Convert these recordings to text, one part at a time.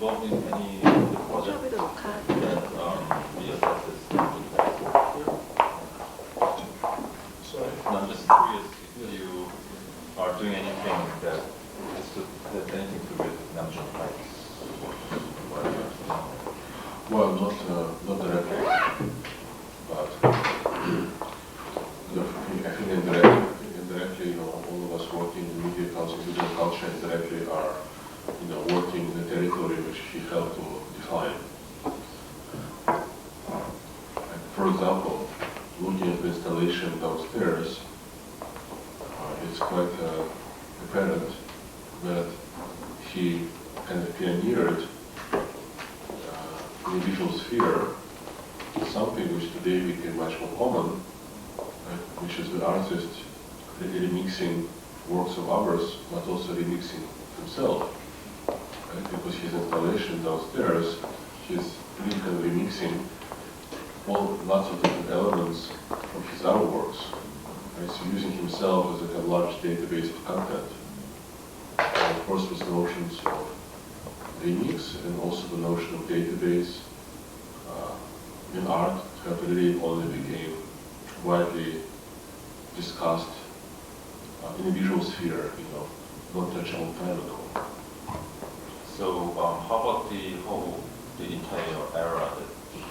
involved in any project 인터뷰도 녹화. that reassesses the impact here? Sorry. And I'm just curious if you are doing anything that has anything to do with Namjoon Heights. Well, not directly, but I think indirectly, all of us working in media culture, visual culture, indirectly are, working in the territory which he helped to define. And for example, looking at the installation downstairs, it's quite apparent that he kind of pioneered in the visual sphere something which today became much more common, right? Which is the artist remixing works of others, but also remixing himself. Right? Because his installation downstairs, he's really kind of remixing lots of different elements of his other works. Right? So using himself as a large database of content. And of course, with notions of remix and also the notion of database in art that really only became widely discussed in the visual sphere, not such a long time ago. So how about the entire era that he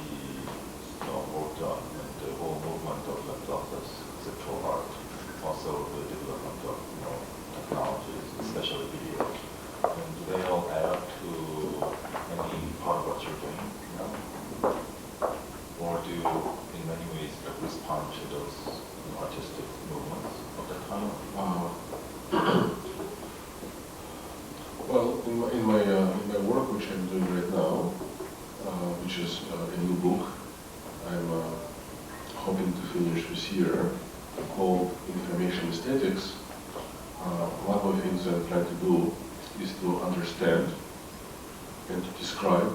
worked on, and the whole movement of conceptual art, also the development of technologies, especially video, and do they all add up to any part of what you're doing now? Or do you, in many ways, respond to those artistic movements of that time? Well, in my work, which I'm doing right now, which is a new book, I'm hoping to finish this year, called Information Aesthetics. One of the things I'm trying to do is to understand and to describe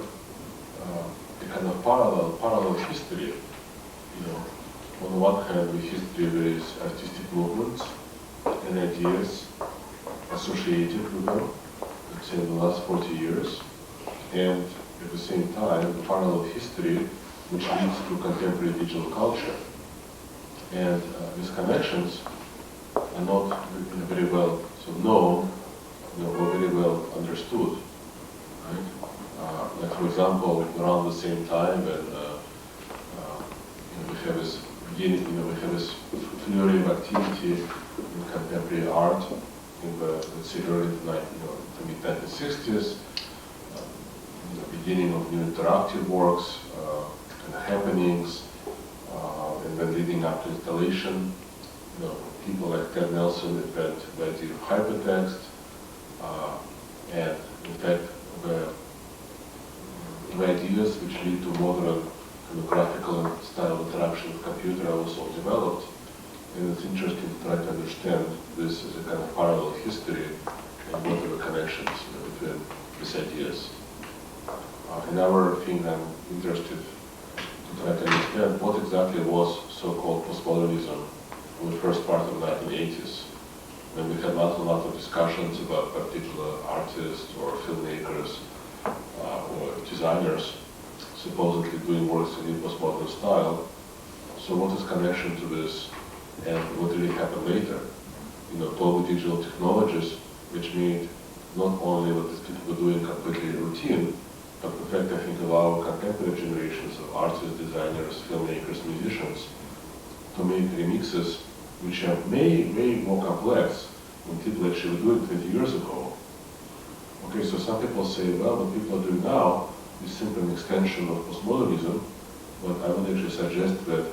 a kind of parallel history. On the one hand, the history there is artistic movements and ideas associated with them, let's say in the last 40 years, and at the same time, the parallel history which leads to contemporary digital culture. And these connections are not very well known or very well understood. Right? Like for example, around the same time when we have this beginning, we have this flurry of activity in contemporary art in the, let's say, early the mid-1960s, the beginning of new interactive works and happenings, and then leading up to installation. People like Ted Nelson invent the idea of hypertext, and in fact, the ideas which lead to modern graphical and style interaction with computer are also developed. And it's interesting to try to understand this as a kind of parallel history and what are the connections between these ideas. Another thing I'm interested to try to understand what exactly was so-called postmodernism in the first part of the 1980s. And we had not a lot of discussions about particular artists or filmmakers or designers supposedly doing works in the postmodern style. So what is connection to this and what really happened later? Totally digital technologies which made not only what these people were doing completely routine, but in fact I think allow contemporary generations of artists, designers, filmmakers, musicians to make remixes which are may more complex than people actually were doing 20 years ago. Okay, so some people say, well, what people are doing now is simply an extension of postmodernism, but I would actually suggest that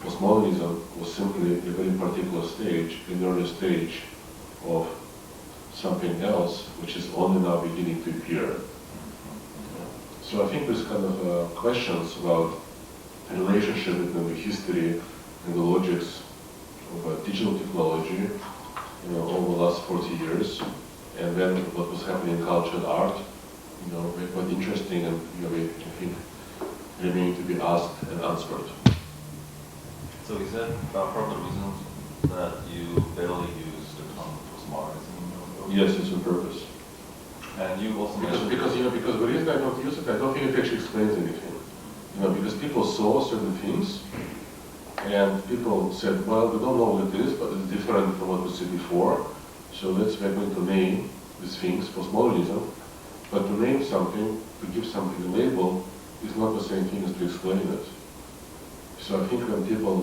postmodernism was simply a very particular stage, an early stage of something else which is only now beginning to appear. So I think there's kind of questions about the relationship between the history and the logics of digital technology over the last 40 years, and then what was happening in culture and art, very quite interesting and I think remain to be asked and answered. So is that part of the reason that you barely use the term postmodernism? Yes, it's on purpose. And you also Because mentioned the reason I don't use it, I don't think it actually explains anything. Because people saw certain things, and people said, well, we don't know what it is, but it's different from what we said before, so we're going to name these things, postmodernism. But to name something, to give something a label, is not the same thing as to explain it. So I think when people,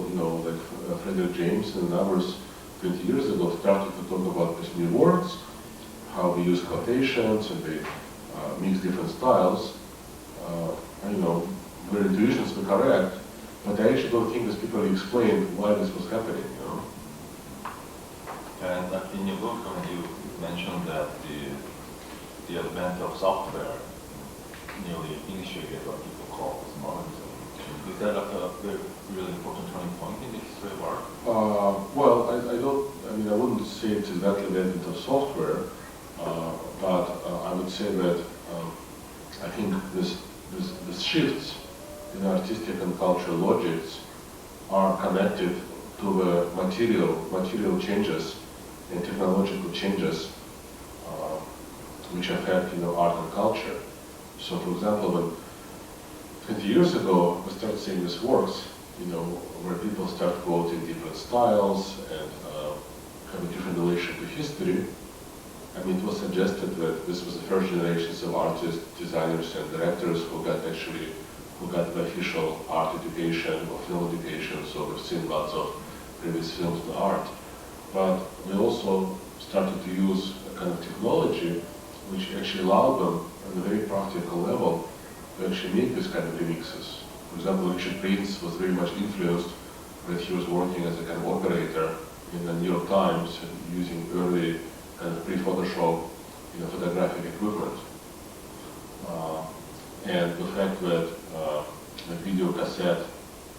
like Frederick James and others 20 years ago started to talk about these new words, how we use quotations and they mix different styles, their intuitions were correct, but I actually don't think these people explained why this was happening, And in your book, you mentioned that the advent of software nearly initiated what people call postmodernism. Is that like a very, really important turning point in the history of art? Well, I wouldn't say it's exactly the advent of software, but I would say that I think this shifts in artistic and cultural logics are connected to the material changes and technological changes which affect art and culture. So, for example, when 20 years ago we started seeing these works, where people start quoting different styles and have a different relation to history. It was suggested that this was the first generations of artists, designers, and directors who got the official art education or film education, so we've seen lots of previous films and art. But we also started to use a kind of technology which actually allowed them, on a very practical level, to actually make this kind of remixes. For example, Richard Prince was very much influenced when he was working as a kind of operator in the New York Times using early kind of pre-Photoshop photographic equipment. And the fact that the video cassette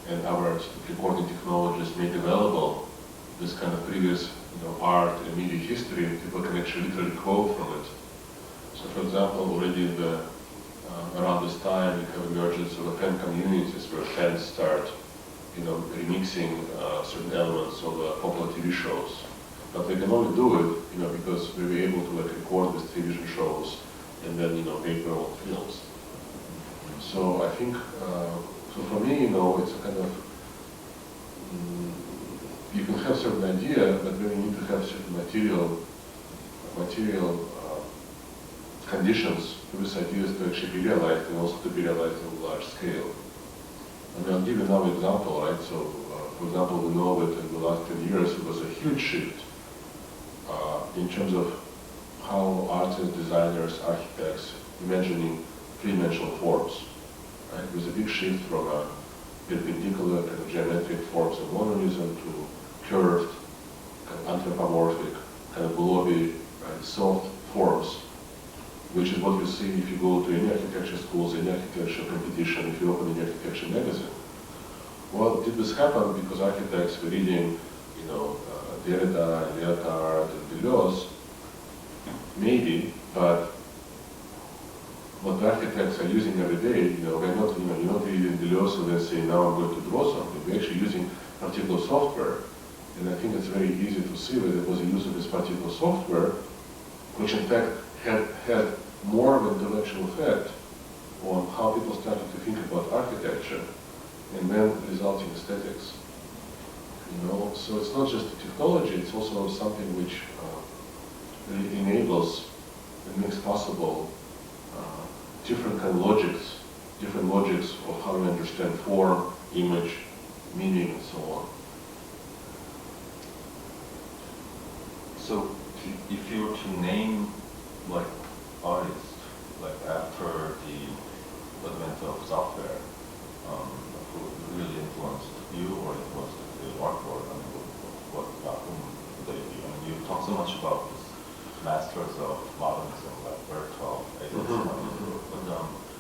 and other recording technologies make available this kind of previous art and media history, people can actually literally quote from it. So for example, already around this time we have emergence of fan communities where fans start remixing certain elements of popular TV shows. But they can only do it because they were able to record these television shows and then make their own films. So I think, so for me, it's a kind of, you can have certain idea, but then you need to have certain material conditions for these ideas to actually be realized and also to be realized on a large scale. I'll give you another example, right? So, for example, we know that in the last 10 years there was a huge shift in terms of how artists, designers, architects imagining three-dimensional forms. Right? There's a big shift from perpendicular kind of geometric forms of modernism to curved, kind of anthropomorphic, kind of globy, right, soft forms, which is what you see if you go to any architecture schools, any architecture competition, if you open any architecture magazine. Well, did this happen because architects were reading, Derrida, Lyotard, and Deleuze? Maybe, but what the architects are using every day, they're not, you're not reading Deleuze and then saying, now I'm going to draw something. We're actually using particular software. And I think it's very easy to see that it was a use of this particular software, which in fact had more of an intellectual effect on how people started to think about architecture and then resulting aesthetics. So it's not just the technology, it's also something which really enables and makes possible different kind of different logics of how we understand form, image, meaning, and so on. So if you were to name like artists, like after the advent of software, who really influenced you or influenced the art world, whom would they be? You talk so much about this masters of modernism, like Berthold, but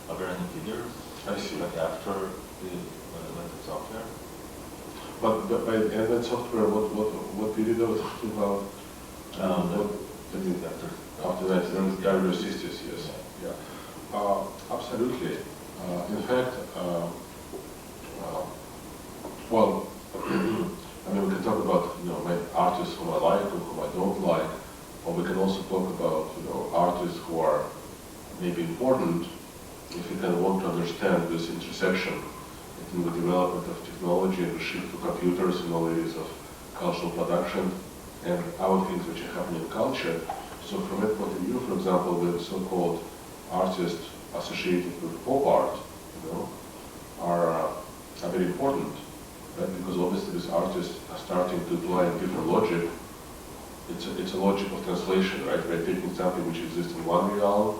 are there any figures? I see. Like after the advent of software? But by the advent of software, what period are we talking about? After that, the early 60s, yes. Yeah. Absolutely. In fact, well, we can talk about my artists whom I like or whom I don't like, or we can also talk about artists who are may be important if you kind of want to understand this intersection between the development of technology and the shift to computers in all areas of cultural production and other things which are happening in culture. So from that point of view, for example, the so-called artists associated with pop art, are very important, right? Because obviously these artists are starting to apply a different logic. It's a logic of translation, right? We're taking something which exists in one realm.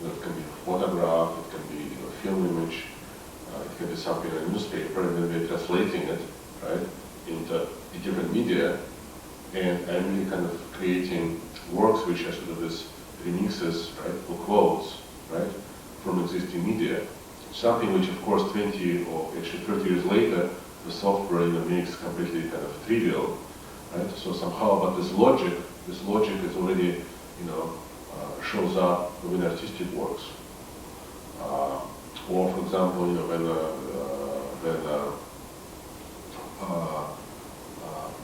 It can be a photograph, it can be a film image, it can be something in a newspaper, and then we're translating it, right, into a different media, and really kind of creating works which are sort of this remixes, right, or quotes, right, from existing media. Something which, of course, 20 or actually 30 years later, the software makes completely kind of trivial, right? So somehow, but this logic is already, shows up within artistic works. Or, for example, when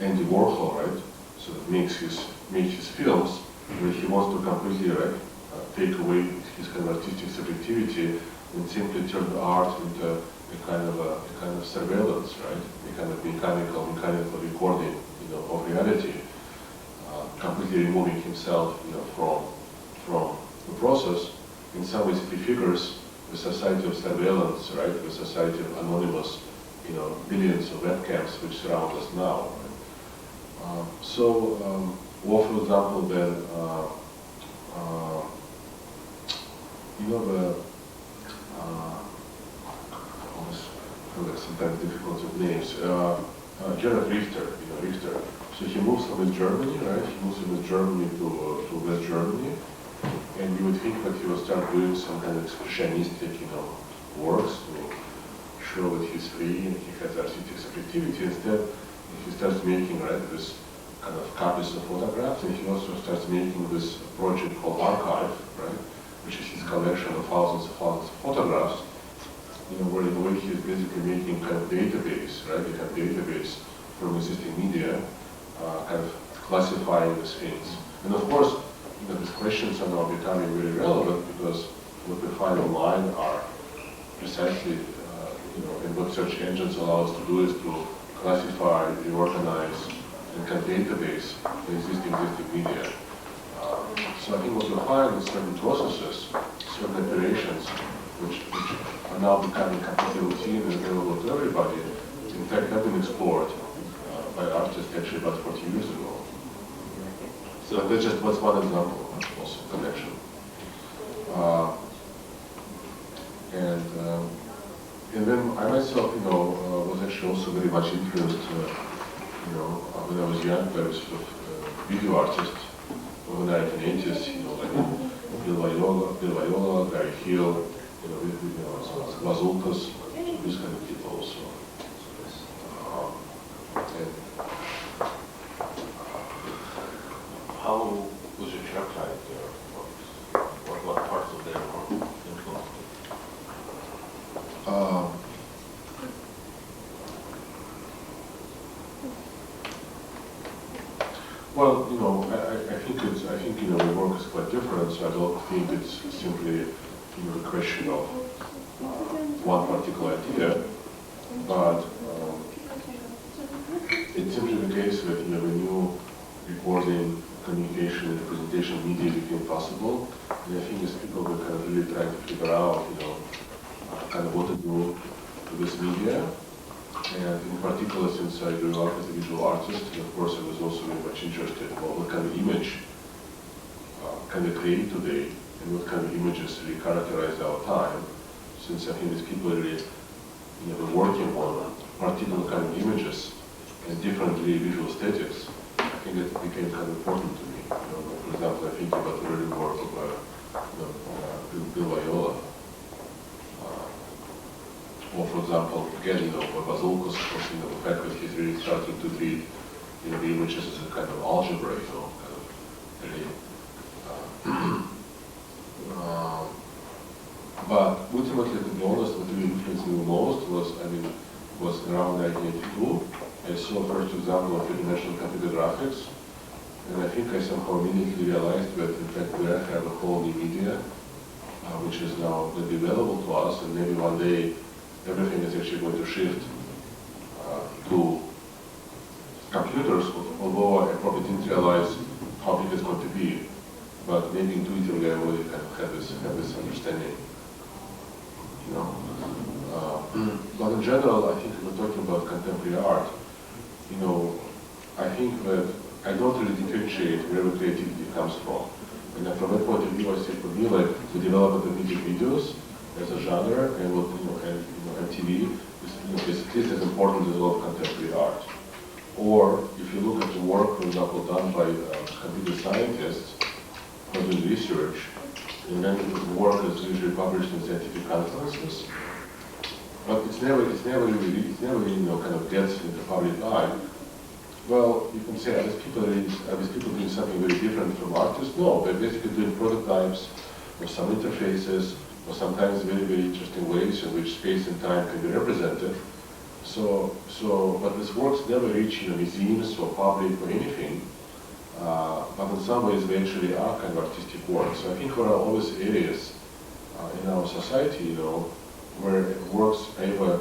Andy Warhol, right, sort of makes his films, where he wants to completely, right, take away his kind of artistic subjectivity and simply turn the art into a kind of surveillance, right, a kind of mechanical recording, of reality, completely removing himself, from the process. In some ways, it prefigures the society of surveillance, right, the society of anonymous, billions of webcams which surround us now. Right? Or for example, then, sometimes difficult with names. Gerhard Richter, Richter. So he moves from Germany, right? He moves from Germany to West Germany, and you would think that he would start doing some kind of expressionistic, works to show that he's free and he has artistic subjectivity. Instead, he starts making, right, this kind of copies of photographs, and he also starts making this project called Archive, right, which is his collection of thousands of photographs. Where in a way he's basically making kind of database, right? A kind of database from existing media, kind of classifying these things. And of course, these questions are now becoming very relevant because what we find online are precisely, and what search engines allow us to do is to classify, reorganize, and kind of database the existing media. So I think what we find is certain processes, certain operations, which are now becoming completely routine and available to everybody, in fact have been explored by artists actually about 40 years ago. So that's just one example, also connection. And then I myself, was actually also very much influenced, when I was young by a sort of video artist of the 1980s, like Bill Viola, Gary Hill, Bazookas, these kind of people also. How would you characterize their works? What parts of their work influenced you? Well, I think the work is quite different, so I don't think it's simply the question of one particular idea, but it's simply the case that when new recording, communication, and presentation media became possible, and I think as people were kind of really trying to figure out, kind of what to do with this media. And in particular, since I grew up as a visual artist, and of course I was also very much interested in what kind of image can we create today, and what kind of images really characterize our time. Since I think these people really, were working on particular kind of images and differently visual aesthetics, I think it became kind of important to me. For example, I think about the early work of Bill Viola. Or for example, again, Bazookas, of course, the fact that he's really starting to treat, the images as a kind of algebra, kind of really. But ultimately, to be honest, what really influenced me the most was around 1982. I saw first example of international computer graphics, and I think I somehow immediately realized that in fact we have a whole new media, which is now going to be available to us, and maybe one day everything is actually going to shift to computers, although I probably didn't realize how big it's going to be, but maybe intuitively I already kind of have this understanding, you know. But in general, I think if we're talking about contemporary art, you know, I think that I don't really differentiate where the creativity comes from. And from that point of view, I say for me, like the development of music videos as a genre, and what MTV is at least as important as a lot of contemporary art. Or if you look at the work, for example, done by computer scientists who are doing research, and then the work is usually published in scientific conferences, but it's never really kind of gets into public eye. Well, you can say, are these people doing something very different from artists? No, they're basically doing prototypes or some interfaces, or sometimes very, very interesting ways in which space and time can be represented. But these works never reach museums or public or anything. But in some ways, they actually are kind of artistic works. So I think there are always areas in our society, where works either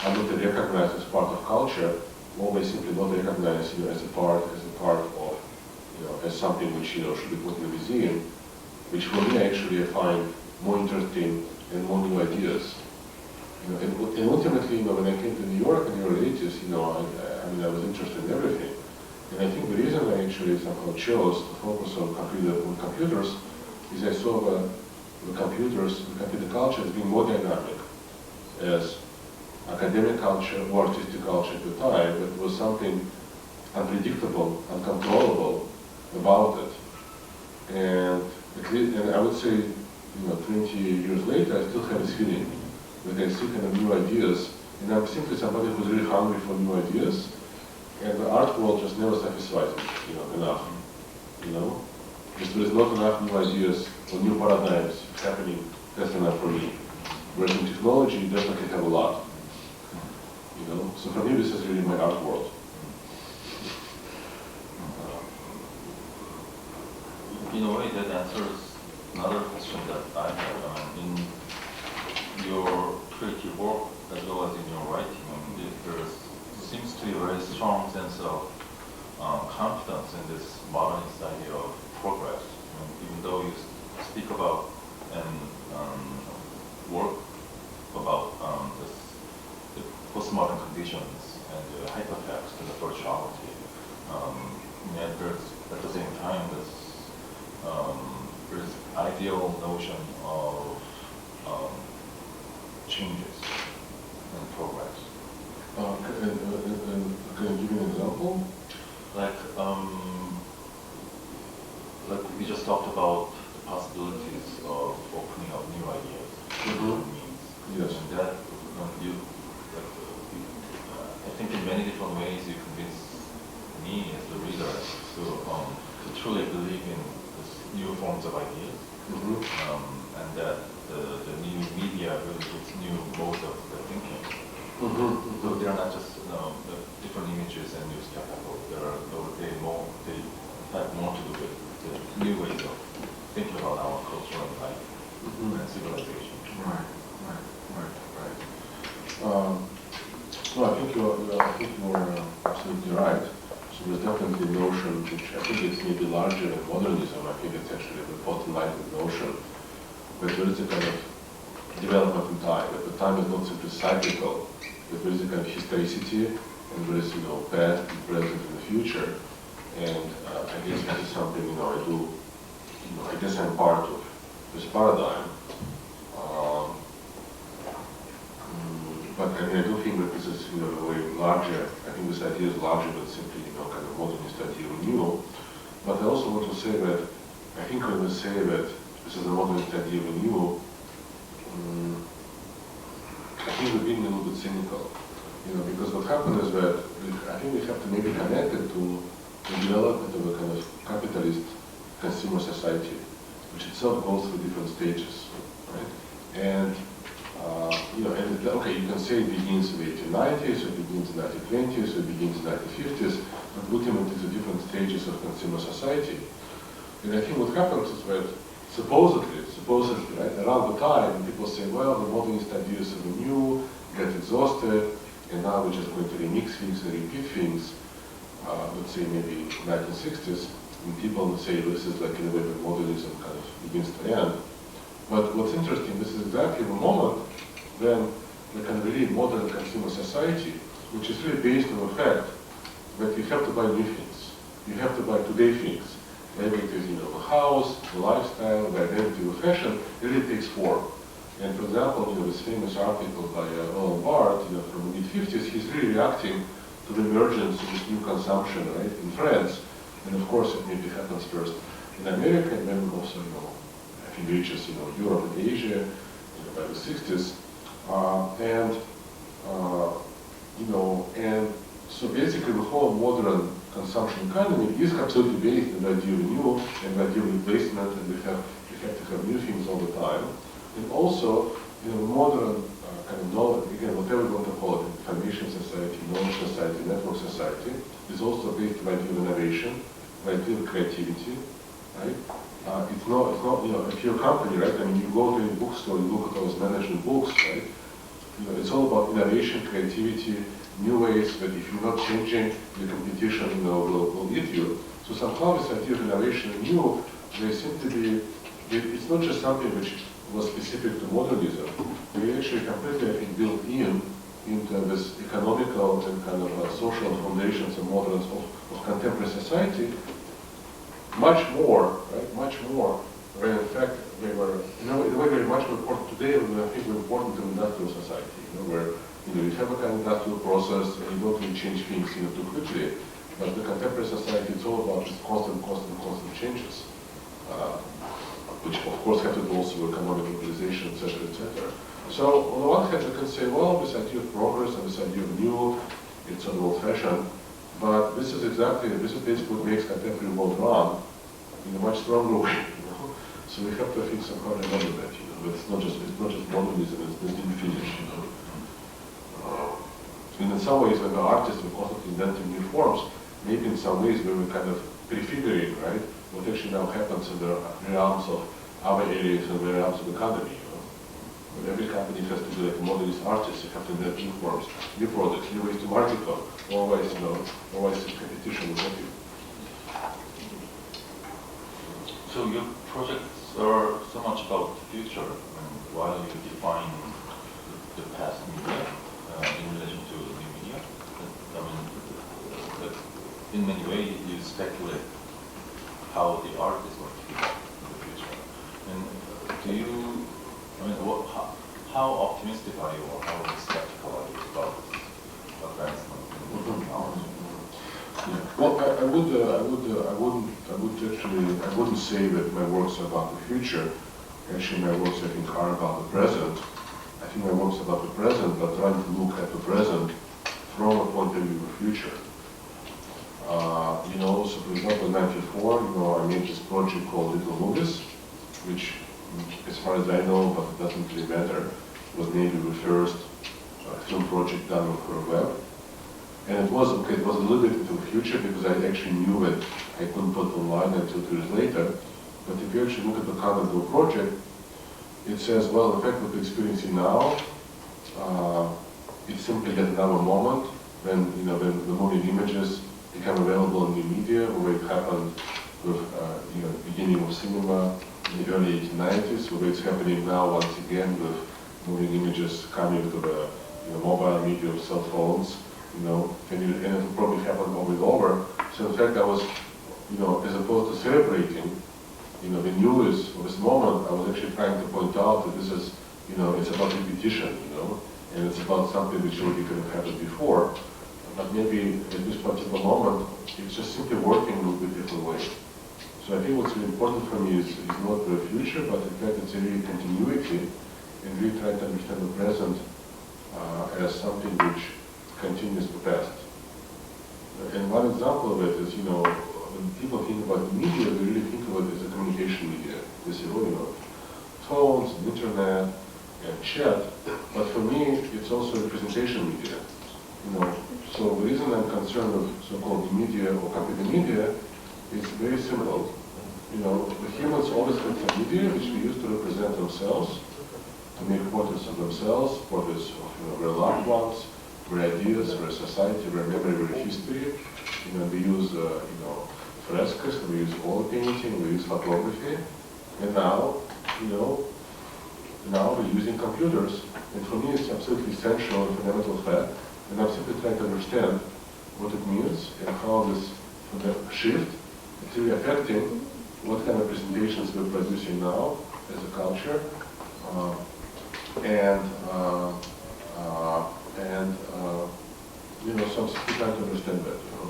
are not recognized as part of culture, or they simply not recognized as a part of, as something which should be put in a museum, which for me actually I find more interesting and more new ideas. And ultimately, when I came to New York in the early 80s, I was interested in everything. And I think the reason I actually somehow chose to focus on computers is I saw the computer culture as being more dynamic as academic culture or artistic culture at the time. But it was something unpredictable, uncontrollable about it. And I would say, 20 years later, I still have this feeling that I see kind of new ideas, and I'm simply somebody who's really hungry for new ideas, and the art world just never satisfies me, enough. Just there is not enough new ideas or new paradigms happening fast enough for me. Whereas in technology, you definitely have a lot. So for me, this is really my art world. In a way, that answers another question that I have. In your creative work, as well as in your writing, there seems to be a very strong sense of confidence in this modernist idea of progress. Even though you speak about and work about the postmodern conditions and the hypertext and the virtuality, and there's at the same time this ideal notion of changes and progress. Can you give me an example? Like we just talked about the possibilities of opening up new ideas. Yes. And that I think in many different ways you convince me as the reader to truly believe in this new forms of ideas, and that the new media really gives new modes of thinking. So they are not just different images and new spectacle. They have more to do with the new ways of thinking about our culture and life and civilization. Right. No, I think you're absolutely right. So there's definitely a notion which I think it's maybe larger than modernism. I think it's actually the bottom-line notion that there is a kind of development in time, that the time is not simply cyclical, that there is a kind of historicity, and there is past, present, and the future. And I guess that is something I guess I'm part of this paradigm. But I do think that this is way larger. I think this idea is larger than simply kind of modernist idea of new. But I also want to say that I think when we say that this is a modernist idea of new, I think we're being a little bit cynical. Because what happened is that I think we have to maybe connect it to the development of a kind of capitalist consumer society, which itself goes through different stages, right? And you can say it begins in the 1890s, it begins in the 1920s, it begins in the 1950s, but ultimately it's the different stages of consumer society. And I think what happens is that supposedly, right, around the time, people say, well, the modernist ideas are new, get exhausted, and now we're just going to remix things and repeat things. Let's say maybe 1960s, and people would say this is like in a way that modernism kind of begins to end. But what's interesting, this is exactly the moment when the kind of really modern consumer society, which is really based on the fact that you have to buy new things. You have to buy today things. Maybe it is, the house, the lifestyle, the identity, the fashion, it really takes form. And for example, this famous article by Roland Barthes, from the mid-50s, he's really reacting to the emergence of this new consumption, right, in France. And of course, it maybe happens first in America, and then also, I think reaches, Europe and Asia, by the 60s. And so basically the whole modern consumption economy is absolutely based on the idea of new and the idea of replacement, and we have to have new things all the time. And also, modern kind of knowledge, again, whatever you want to call it, information society, knowledge society, network society, is also based on the idea of innovation, the idea of creativity, right? It's not, if you're a company, right, I mean, you go to a bookstore, you look at those management books, right? It's all about innovation, creativity, new ways that if you're not changing, the competition, will eat you. So somehow this idea of innovation and new, they seem to be, it's not just something which was specific to modernism. We actually completely, I think, built into this economical and kind of social foundations and models of contemporary society, much more, right, much more, when in fact they were, in a way they're much more important today than I think were important to industrial society, where you have a kind of industrial process and you don't really change things too quickly. But the contemporary society, it's all about just constant changes, which of course have to do also with economic globalization, etc., etc. So on the one hand, we can say, well, this idea of progress and this idea of new, it's an old-fashioned, but this is basically what makes contemporary world run in a much stronger way. So we have to think somehow remember that. But it's not just modernism; it's didn't finish. And in some ways, when the artists were constantly inventing new forms, maybe in some ways we were kind of prefiguring, right, what actually now happens in the realms of other areas and the realms of the economy. When every company has to be like a modernist artist, you have to invent new forms, new products, new ways to market them, always, always in competition with everything. So your projects are so much about the future, while you define the past media in relation to the new media. I mean, in many ways you speculate how the art is going to be in the future. And do you, how optimistic are you, or how skeptical are you about advancement in technology? Yeah. Well, I wouldn't say that my works are about the future. Actually, my works, I think, are about the present. I think my works are about the present, but trying to look at the present from a point of view of the future. So for example, in 1994, I made this project called Little Movies, which, as far as I know, but it doesn't really matter, was maybe the first film project done for a web. And it was a little bit into the future because I actually knew that I couldn't put it online until 2 years later. But if you actually look at the content of the project, it says, well, in fact, what we're experiencing now, it's simply yet another moment when, when the moving images become available in new media, where it happened with, beginning of cinema in the early 1890s, where it's happening now once again with moving images coming to the mobile media of cell phones. And it will probably happen over and over. So in fact, I was, as opposed to celebrating, the news of this moment, I was actually trying to point out that this is, it's about repetition, and it's about something which already could have happened before. But maybe at this particular moment, it's just simply working in a little bit different way. So I think what's really important for me is not the future, but in fact it's a really continuity, and really try to understand the present as something which continues the past. And one example of it is, when people think about the media, they really think of it as a communication media. They say, phones, and internet, and chat. But for me, it's also a representation media. So the reason I'm concerned with so-called media or computer media is very simple. you know, the humans always had some media which we used to represent themselves, to make portraits of themselves, portraits of, you know, their loved ones, their ideas, their society, their memory, their history. You know, we use, you know, frescoes, we use oil painting, we use photography, and now, you know, now we're using computers. And for me, it's absolutely essential and fundamental fact, and I'm simply trying to understand what it means and how this shift is really affecting what kind of presentations we're producing now as a culture, you know, so I'm simply trying to understand that, you know.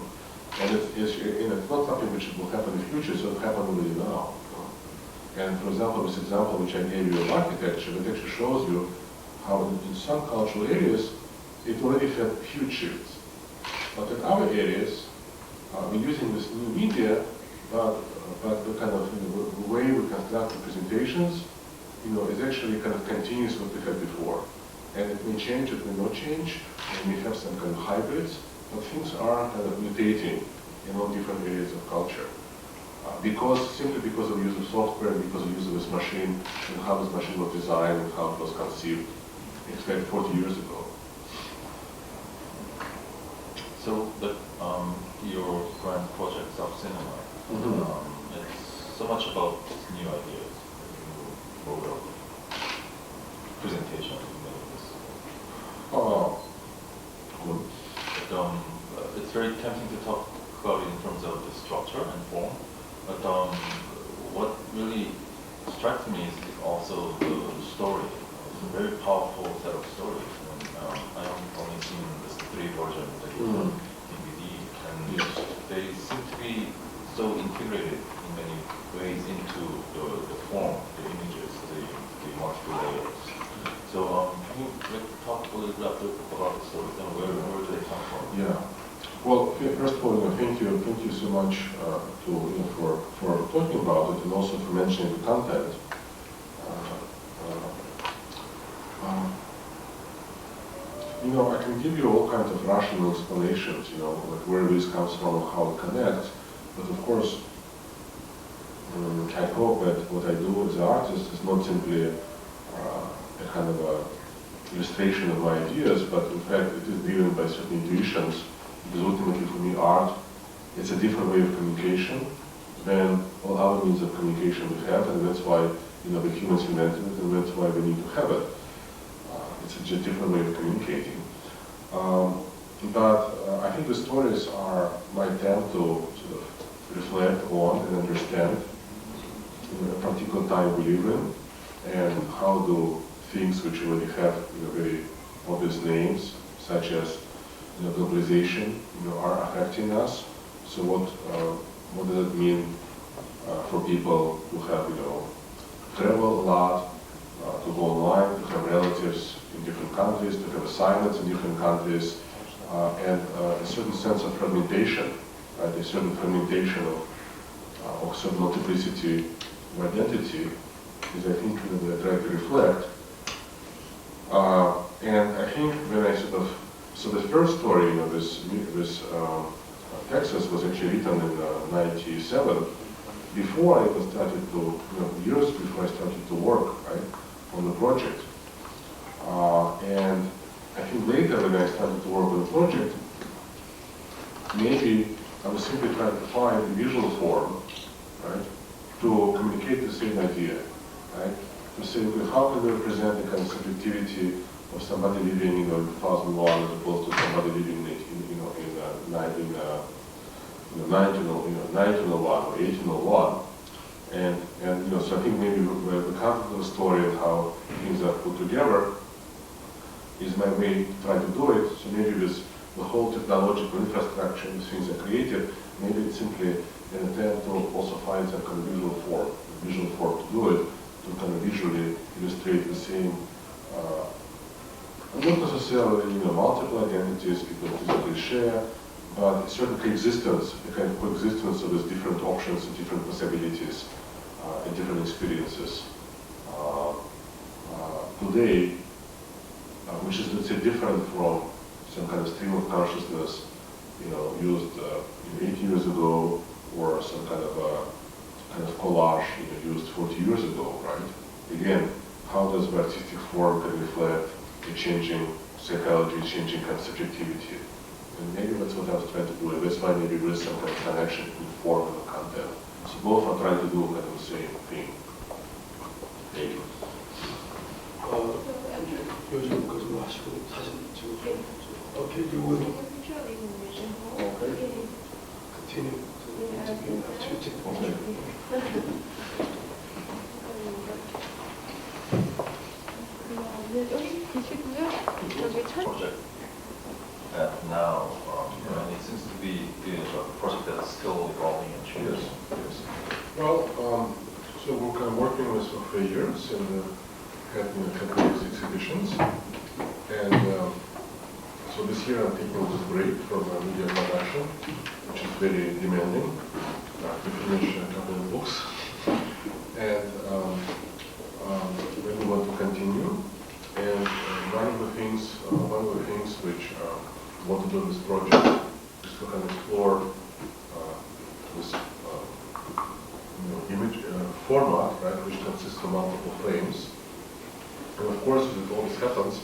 And it's not something which will happen in the future, so it happens already now. You know? And for example, this example which I gave you of architecture, it actually shows you how in some cultural areas it already had huge shifts. But in other areas, we're using this new media, but the kind of, you know, the way we construct the presentations, you know, is actually kind of continuous what we had before. And it may change, it may not change, and we have some kind of hybrids, but things are kind of mutating in all different areas of culture. Simply because of use of software, because of use of this machine, and how this machine was designed, and how it was conceived, in fact, 40 years ago. So your current project, South Cinema, it's so much about new ideas, new mode of presentation. Good. But, it's very tempting to talk about it in terms of the structure and form. But what really strikes me is also the story. It's a very powerful set of stories. And I've only seen this 3 versions that you have DVD, and they seem to be so integrated in many ways into the form, the images, the multiple layers. So can you talk a little bit about the stories and where do they come from? Yeah. Well, first of all, thank you so much for talking about it and also for mentioning the content. You know, I can give you all kinds of rational explanations, you know, like where this comes from, how it connects, but of course, I hope that what I do as an artist is not simply a kind of a illustration of my ideas, but in fact it is driven by certain intuitions, because ultimately for me art, it's a different way of communication than all other means of communication we have, and that's why, you know, the humans invented it, and that's why we need to have it. It's just a different way of communicating. But I think the stories are my attempt to sort of reflect on and understand, you know, a particular time we live in, and how do things which already have, you know, very obvious names, such as, you know, globalization, you know, are affecting us. So what does it mean for people who have, you know, travel a lot, to go online, to have relatives in different countries, to have assignments in different countries, and a certain sense of fragmentation, right? A certain fragmentation of certain multiplicity of identity is, I think, you know, I try to reflect. And I think when I so the first story, you know, this Texas was actually written in '97, before I even started to, you know, years before I started to work, right, on the project. And I think later when I started to work on the project, maybe I was simply trying to find a visual form, right, to communicate the same idea, right? To say, okay, how can we represent the kind of subjectivity of somebody living, you know, in 2001 as opposed to somebody living in 1901 or 1801, and you know, so I think maybe the content of the story and how things are put together is my way to try to do it. So maybe with the whole technological infrastructure, the things are created, maybe it's simply an attempt to also find some kind of visual form to do it, to kind of visually illustrate the same, not necessarily, you know, multiple identities, because it's a cliché, but a certain coexistence, a kind of coexistence of these different options and different possibilities and different experiences today, which is, let's say, different from some kind of stream of consciousness, you know, used 8 years ago, or some kind of kind of collage used 40 years ago, right? Again, how does the artistic form can reflect the changing psychology, changing kind of subjectivity? And maybe that's what I was trying to do, and that's why maybe there is some kind of connection between form and content. So both are trying to do kind of the same thing. Thank you. 요즘 그거 하시고 사진 찍고 어떻게 이거는 continue 여기 계시고요. 여기 project now, and it seems to be a project that's still evolving and changing. Yes. Well, so we're kind of working with for years and having a couple of exhibitions. And so this year I'm taking a little break from media production, which is very demanding, to finish a couple of books. And then we want to continue. And one of the things which I want to do in this project is to kind of explore this image format, right, which consists of multiple frames. And of course, it always happens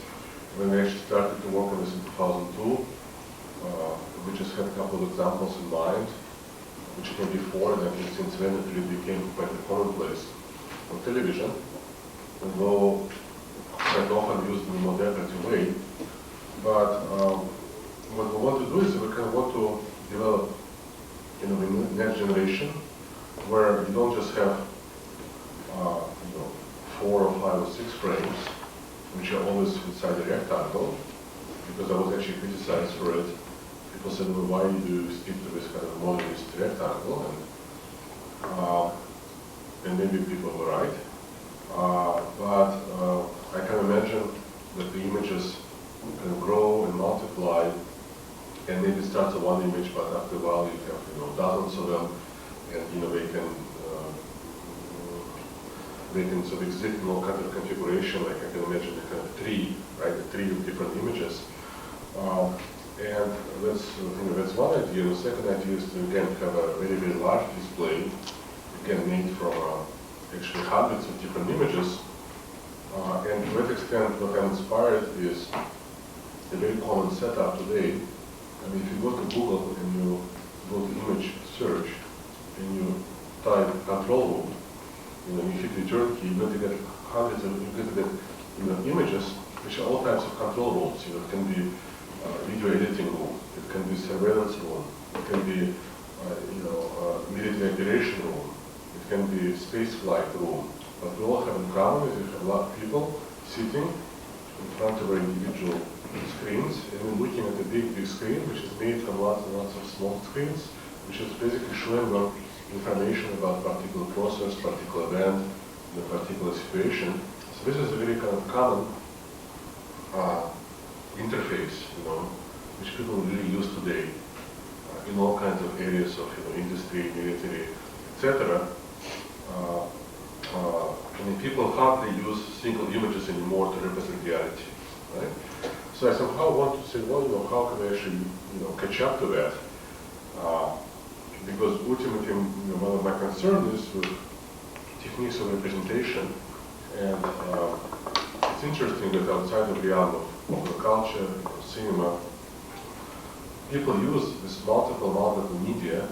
when we actually started to work on this in 2002. We just had a couple of examples in mind, which came before, and I think since then it really became quite a commonplace on television, although quite often used in a more decorative way. But what we want to do is we kind of want to develop, the next generation, where you don't just have 4 or 5 or 6 frames, which are always inside the rectangle, because I was actually criticized for it. People said, well, why do you stick to this kind of modernist rectangle? And maybe people were right. But I can imagine that the images can grow and multiply, and maybe it starts with one image, but after a while you have dozens of them, and they can sort of exist in all kinds of configuration. Like I can imagine a kind of tree, right? A tree of different images. And that's one idea. The second idea is to again have a very, very large display, again made from actually hundreds of different images. And to that extent, what I'm inspired is a very common setup today. I mean, if you go to Google and you go to image search and you type control room, you hit the return key, you're going to get hundreds of images, which are all types of control rooms. It can be video editing room, it can be surveillance room, it can be military operation room, it can be space flight room. But we all have in common is we have a lot of people sitting in front of our individual screens and then looking at the big screen, which is made from lots and lots of small screens, which is basically showing them information about particular process, particular event, in a particular situation. So this is a very kind of common interface, which people really use today in all kinds of areas of industry, military, etc. And people hardly use single images anymore to represent reality, right? So I somehow want to say, well, how can we actually, catch up to that? Because ultimately, one of my concerns is with techniques of representation, and it's interesting that outside of the realm of culture, cinema, people use this multiple media,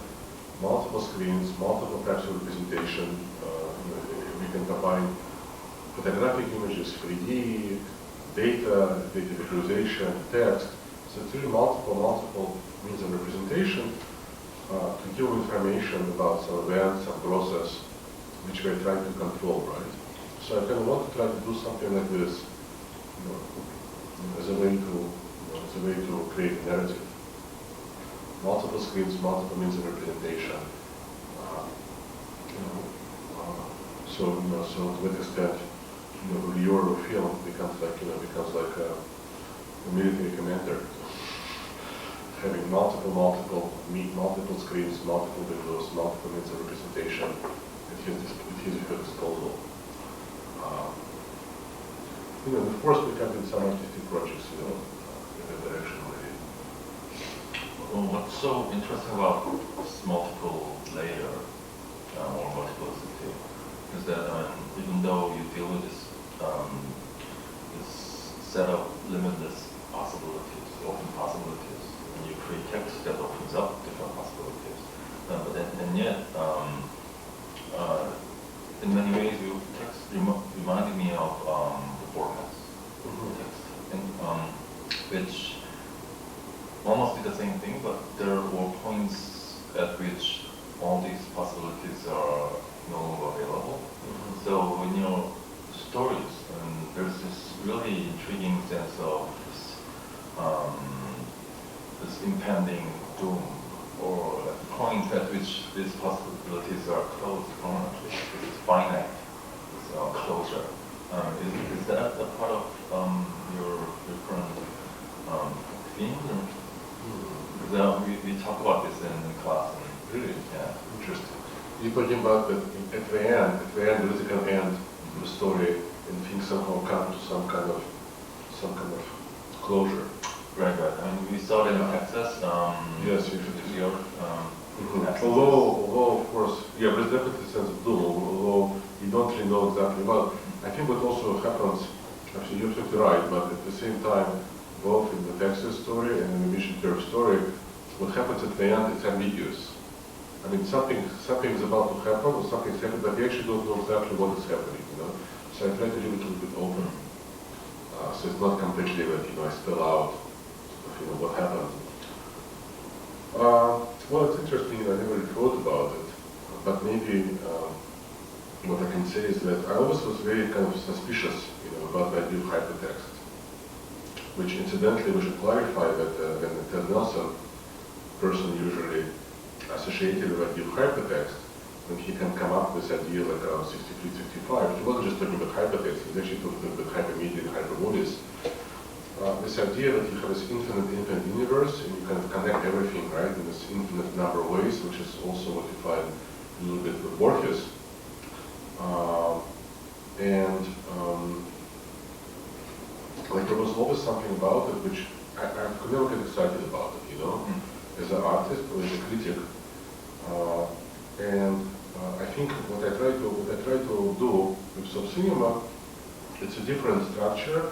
multiple screens, multiple types of representation. We can combine photographic images, 3D, data visualization, text. So it's really multiple means of representation. To give information about some event, some process, which we're trying to control, right? So I kind of want to try to do something like this, as a way to create a narrative. Multiple screens, multiple means of representation. So to that extent, your film becomes like a military commander. Having multiple screens, multiple windows, multiple means of representation at his disposal. Of course, we have been some artistic projects, in that direction already. Well, what's so interesting about this multiple layer or multiplicity. Is that even though you deal with this set of limitless possibilities, open possibilities, and you create text that opens up different possibilities, and yet in many ways, your text reminded me of the formats text, and which almost did the same thing, but there were points at which all these possibilities are no longer available. So in your stories, there's this really intriguing sense of this impending doom, or a point at which these possibilities are closed permanently. It's finite, it's closure. Is that a part of your current theme? We talk about this in class, and really, yeah, Interesting. You're talking about that at the end, there is a kind of end to the story, and things somehow come to some kind of closure. Right. I mean, we saw it in Texas. Yes, your although of course, yeah, there's definitely a sense of doom, although you don't really know exactly what. I think what also happens, actually you're absolutely right, but at the same time, both in the Texas story and in the Mission Turf story, what happens at the end is ambiguous. I mean, something is about to happen, or something's happening, but you actually don't know exactly what is happening, you know. So I try to leave it a little bit open. So it's not completely that, I spell out, what happened. Well, it's interesting, I never really thought about it, but maybe what I can say is that I always was very kind of suspicious, about the idea of hypertext, which incidentally we should clarify that when Ted Nelson, person usually associated with the idea of hypertext, when he can come up with this idea like around 63, 65, he wasn't just talking about hypertext, he was actually talking about hypermedia and hypermovies. This idea that you have this infinite universe and you kind of connect everything, right, in this infinite number of ways, which is also what you find a little bit with Borges. Like there was always something about it which I could never get excited about it, as an artist or as a critic. I think what I try to do with cinema, it's a different structure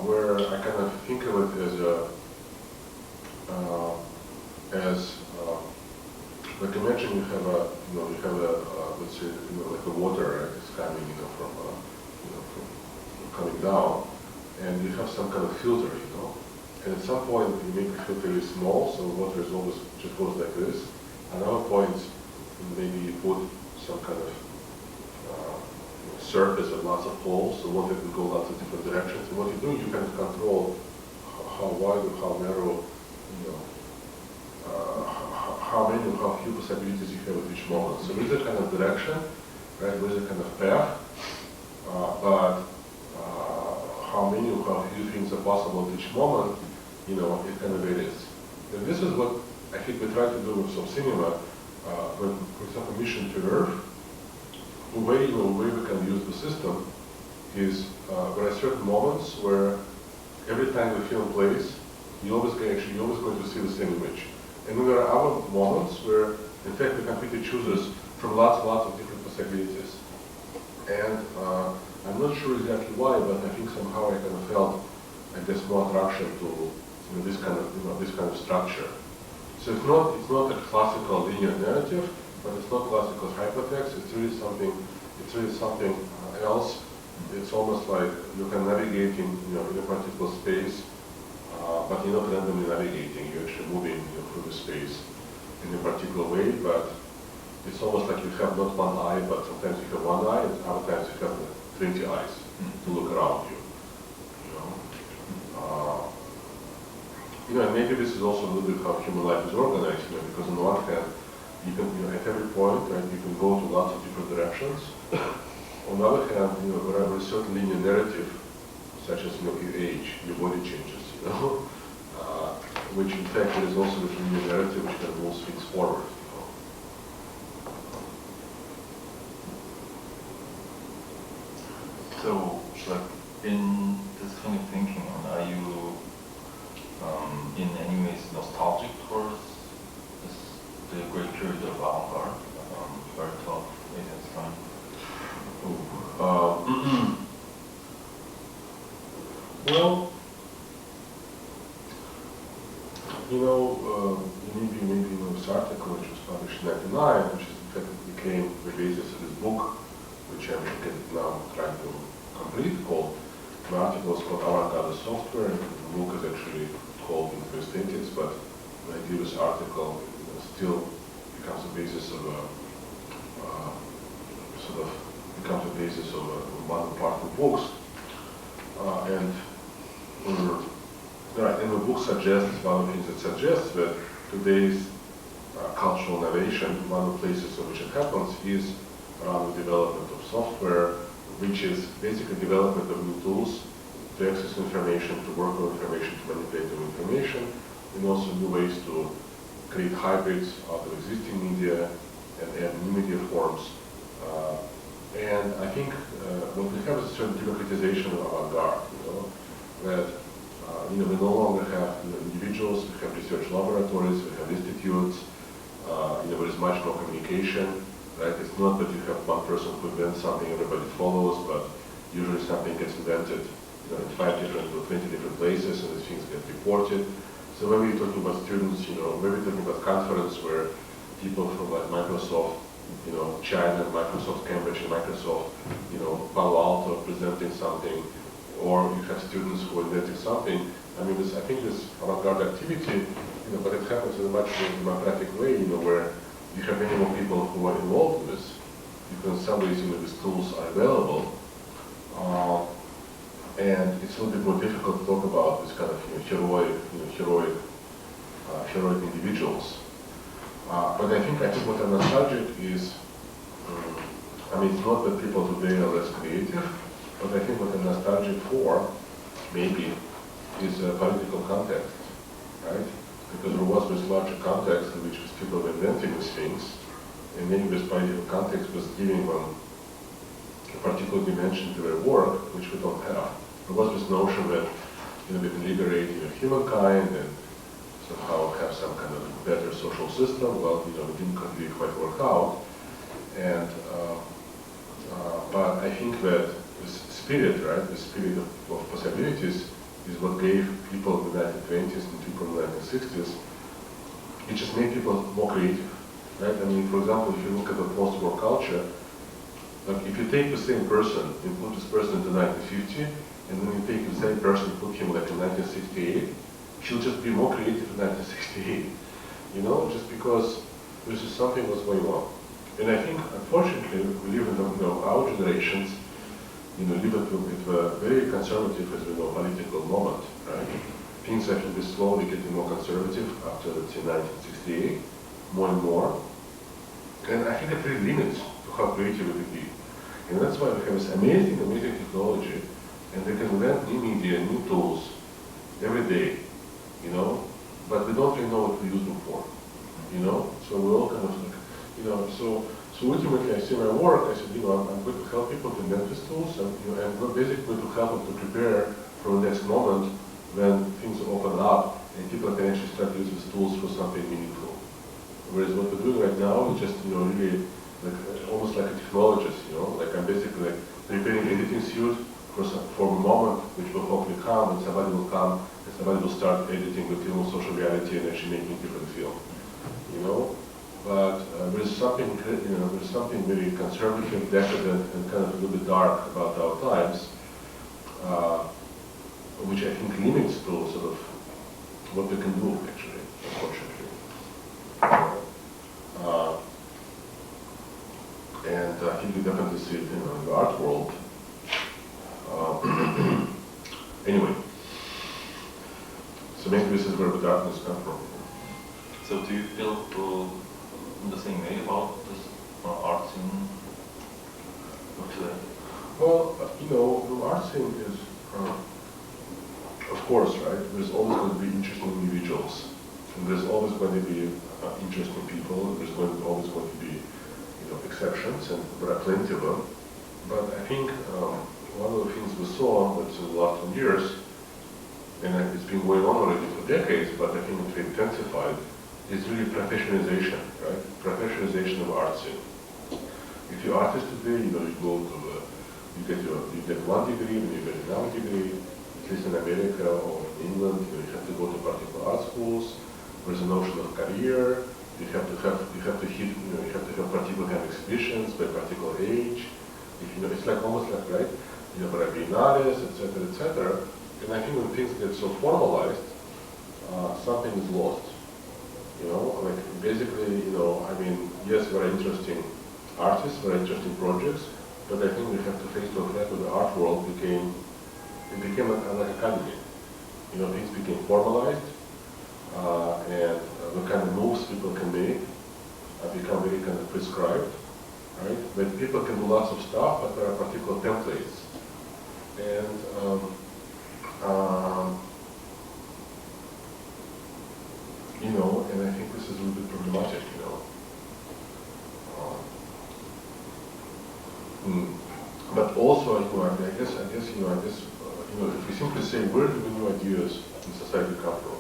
where I kind of think of it as like imagine you have a let's say like a water, right? It's coming from coming down, and you have some kind of filter, and at some point you make the filter really small, so water is always just goes like this. Another point, maybe you put some kind of surface with lots of holes, so water can go lots of different directions. And what you do, you kind of control how wide or how narrow, how many or how few possibilities you have at each moment. So with a kind of direction, right, with a kind of path, but how many or how few things are possible at each moment, it kind of varies. And this is what I think we try to do with some cinema, when, for example, Mission to Earth. The way we can use the system is there are certain moments where every time the film plays, you're always going to see the same image. And then there are other moments where, in fact, the computer chooses from lots of different possibilities. And I'm not sure exactly why, but I think somehow I kind of felt, more attraction to this kind of structure. So it's not a classical linear narrative, but it's not classical hypertext. It's really something else. It's almost like you can navigate in a particular space, but you're not randomly navigating. You're actually moving through the space in a particular way. But it's almost like you have not one eye, but sometimes you have one eye, and other times you have 20 eyes to look around you. And maybe this is also a little bit how human life is organized, because on the one hand, you can, at every point, right, you can go to lots of different directions. On the other hand, there are a certain linear narrative, such as, your age, your body changes, which in fact there is also a linear narrative which can move things forward, So, like, in this kind of thinking, are you in any ways nostalgic towards the great period of avant-garde? very tough intense time? Well, maybe this article which was published in '99, which is in fact became the basis of this book, which I'm now trying to complete, called, the article is called Avant-Garde Software, and the book is actually called in first stages, but the idea of this article still becomes the basis of one part of books. And the book suggests, one of the things it suggests, that today's cultural innovation, one of the places in which it happens is around the development of software, which is basically development of new tools to access information, to work with information, to manipulate with information, and also new ways to create hybrids out of existing media and add new media forms. And I think what we have is a certain democratization of avant-garde, that we no longer have individuals, we have research laboratories, we have institutes, there is much more communication, right? It's not that you have one person who invents something, everybody follows, but usually something gets invented in 5 different or 20 different places, and these things get reported. So when we're talking about students, when we're talking about conference where people from like Microsoft, China, Microsoft Cambridge, and Microsoft, Palo Alto presenting something, or you have students who are inventing something. I think this avant-garde activity, but it happens in a much more democratic way, where you have many more people who are involved in this, because in some ways, these tools are available, and it's a little bit more difficult to talk about this kind of heroic individuals. But I think what I'm nostalgic is, it's not that people today are less creative, but I think what I'm nostalgic for, maybe, is a political context, right? Because there was this larger context in which people were inventing these things, and maybe this political context was giving them a particular dimension to their work, which we don't have. There was this notion that we can liberate humankind and somehow have some kind of better social system. Well, it didn't really quite work out. And but I think that this spirit, right, the spirit of possibilities, is what gave people in the 1920s and people in the 1960s. It just made people more creative, right? For example, if you look at the post-war culture, like if you take the same person and put this person into 1950, and then you take the same person and put him like in 1968, he'll just be more creative in 1968, just because this is something was going on. And I think, unfortunately, we live in our generations, live with a very conservative, as we know, political moment, right? Things have to be slowly getting more conservative after, let's say, 1968, more and more. And I think it really limits to how creative it can be. And that's why we have this amazing technology, and we can invent new media, new tools every day, but we don't really know what to use them for, So we all kind of so ultimately I see my work, I said, I'm going to help people to invent these tools, and I'm basically to help them to prepare for the next moment when things open up and people can actually start using these tools for something meaningful. Whereas what we're doing right now is just, really like almost like a technologist, like I'm basically like preparing editing suite for a moment which will hopefully come, and somebody will come and somebody will start editing the film social reality and actually making different film, But there's something, there's something very conservative, decadent, and kind of a little bit dark about our times, which I think limits to sort of what we can do, actually, unfortunately. And I think we definitely see it in the art world. Anyway, so maybe this is where the darkness comes from. So do you feel the same way about this art scene of today? Well, the art scene is, of course, right, there's always going to be interesting individuals, and there's always going to be interesting people, and there's always going to be, exceptions, and there are plenty of them. But I think one of the things we saw in the last 2 years, and it's been going on already for decades, but I think it's intensified, is really professionalization, right? professionalization of art scene. If you're an artist today, you go to you get one degree, then you get another degree. At least in America or in England, you have to go to particular art schools. There's a notion of career. You have to have particular kind of exhibitions by particular age. It's like almost like right. You have Biennales, etc., etc. And I think when things get so formalized, something is lost. Like basically, I mean, yes, very interesting artists, very interesting projects, but I think we have to face the fact that the art world became like academy. Things became formalized, and the kind of moves people can make become very kind of prescribed, right? But people can do lots of stuff, but there are particular templates. And and I think this is a little bit problematic, But also, I guess, if we simply say, where do the new ideas in society come from?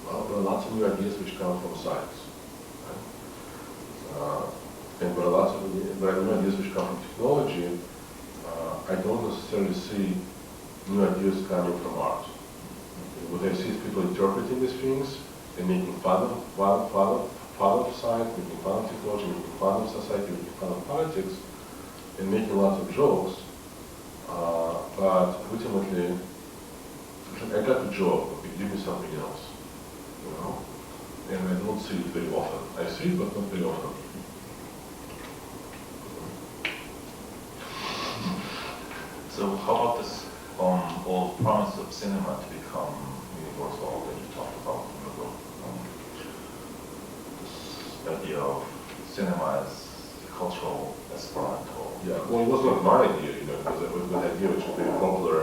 Well, there are lots of new ideas which come from science, right? And there are new ideas which come from technology. I don't necessarily see new ideas coming from art. What I see is people interpreting these things and making fun of science, making fun of technology, making fun of society, making fun of politics, and making lots of jokes. But ultimately, I got the job, but give me something else, And I don't see it very often. I see it, but not very often. So how about this whole promise of cinema to become universal that you talked about a minute ago? This idea of cinema as cultural Esperanto. Yeah, well, it was not my idea, it was an idea which was very popular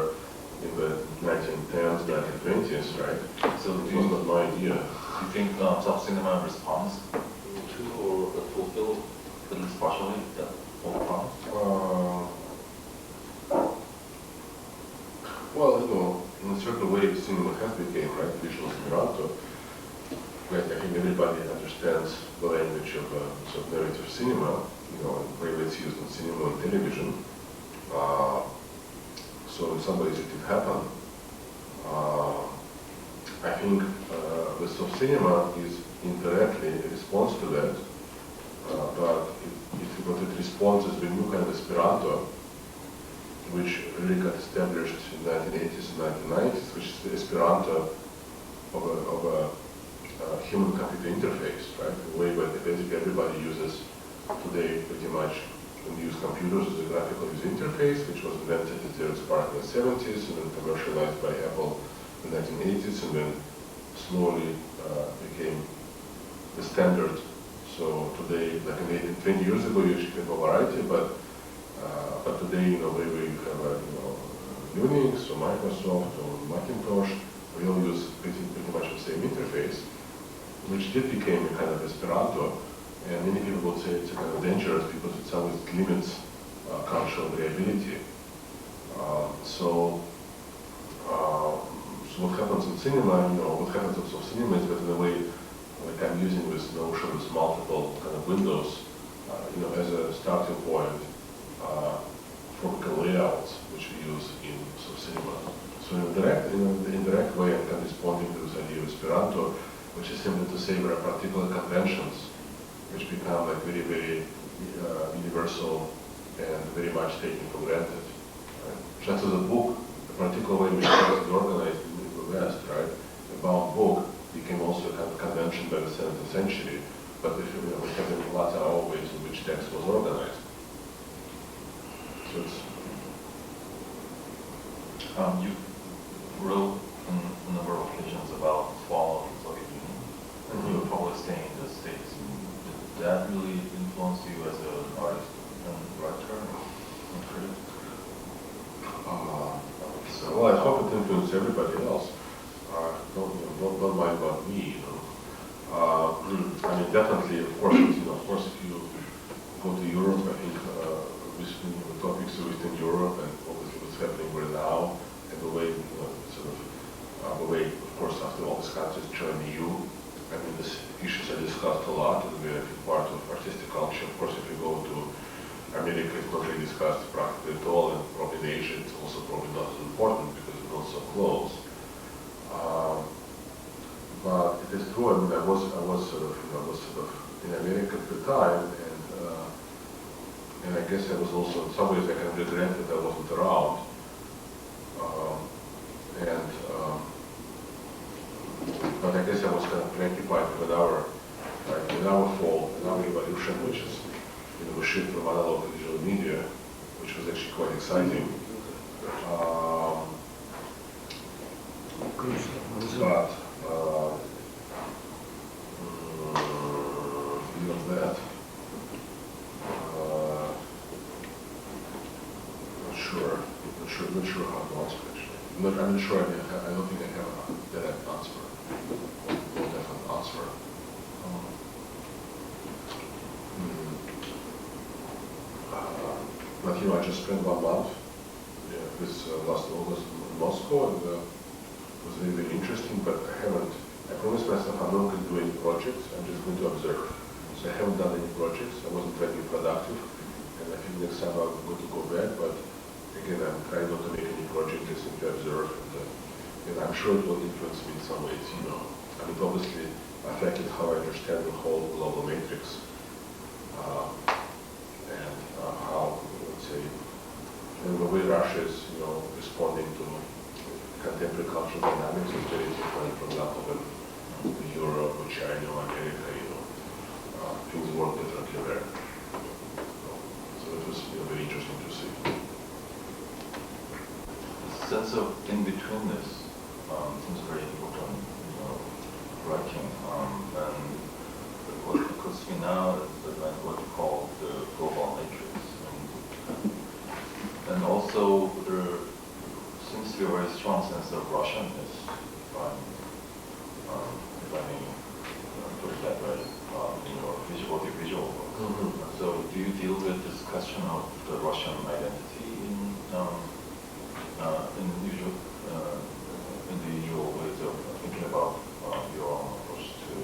in the 1910s, 1920s, right? So it was not my idea. Do you think cinema responds to or fulfill, at least partially, that whole promise? Well, in a certain way, cinema has become, right, visual Esperanto. Like, I think everybody understands the language of sort of narrative cinema, and really it's used in cinema and television. So in some ways it did happen. I think the sort of cinema is indirectly a response to that, but what it responds is the new kind of Esperanto, which really got established in the 1980s and 1990s, which is the Esperanto of a human-computer interface, right? The way that basically everybody uses today pretty much when you use computers as a graphical user interface, which was invented at Xerox PARC in the 70s and then commercialized by Apple in the 1980s and then slowly became the standard. So today, like 20 years ago, you actually have a variety, but today, we have Unix or Microsoft or Macintosh. We all use pretty much the same interface, which did become a kind of Esperanto. And many people would say it's a kind of dangerous because it always limits cultural variability. So what happens in cinema, what happens in cinema is that in a way, like I'm using this notion with multiple kind of windows, as a starting point for the layouts which we use in cinema. So in the indirect way, I'm kind of responding to this idea of Esperanto, which is simply to say there are particular conventions which become like very, very universal and very much taken for granted. Right? Just as a book, a particular way which is organized in the West, right? A bound book became also a kind of convention by the 17th century, but we have lots of other ways in which text was organized. So it's you wrote on a number of occasions about the fall of the Soviet Union, and you were probably staying in the States. Did that really influence you as an artist and writer and critic? Well, I hope it influenced everybody else. Don't mind about me. I mean, definitely, of course, if you go to Europe, I think the topics of Eastern Europe and obviously what's happening right now, and the way, the way, of course, after all these countries join the EU, I mean, these issues are discussed a lot, and we are part of also, in some ways, I can regret that I wasn't around. But I guess I was kind of preoccupied with our fall, and our evolution, which is, we shift from analog to digital media, which was actually quite exciting. But beyond that, not sure how to answer actually. I'm not sure. I don't think I have a direct answer. No definite answer. But I just spent 1 month this last August in Moscow, and it was very, very interesting. But I promised myself I'm not going to do any projects. I'm just going to observe. So I haven't done any projects. I wasn't very productive, and I think next time I'm going to go back. But again, I'm trying not to make any project, just to observe, and I'm sure it will influence me in some ways. I mean, obviously affected how I understand the whole global matrix, and how, let's say, the way Russia is, responding to contemporary cultural dynamics is very different, for example, than Europe or China or America. Things work differently there. So it was very interesting to see. The sense of in-betweenness seems very important, writing, and what occurs to me now is what you call the global matrix, and also there seems to be a very strong sense of Russianness, if I may put it that way, in your visual work. Mm-hmm. So do you deal with this question of the Russian identity in the usual ways of thinking about your own approach to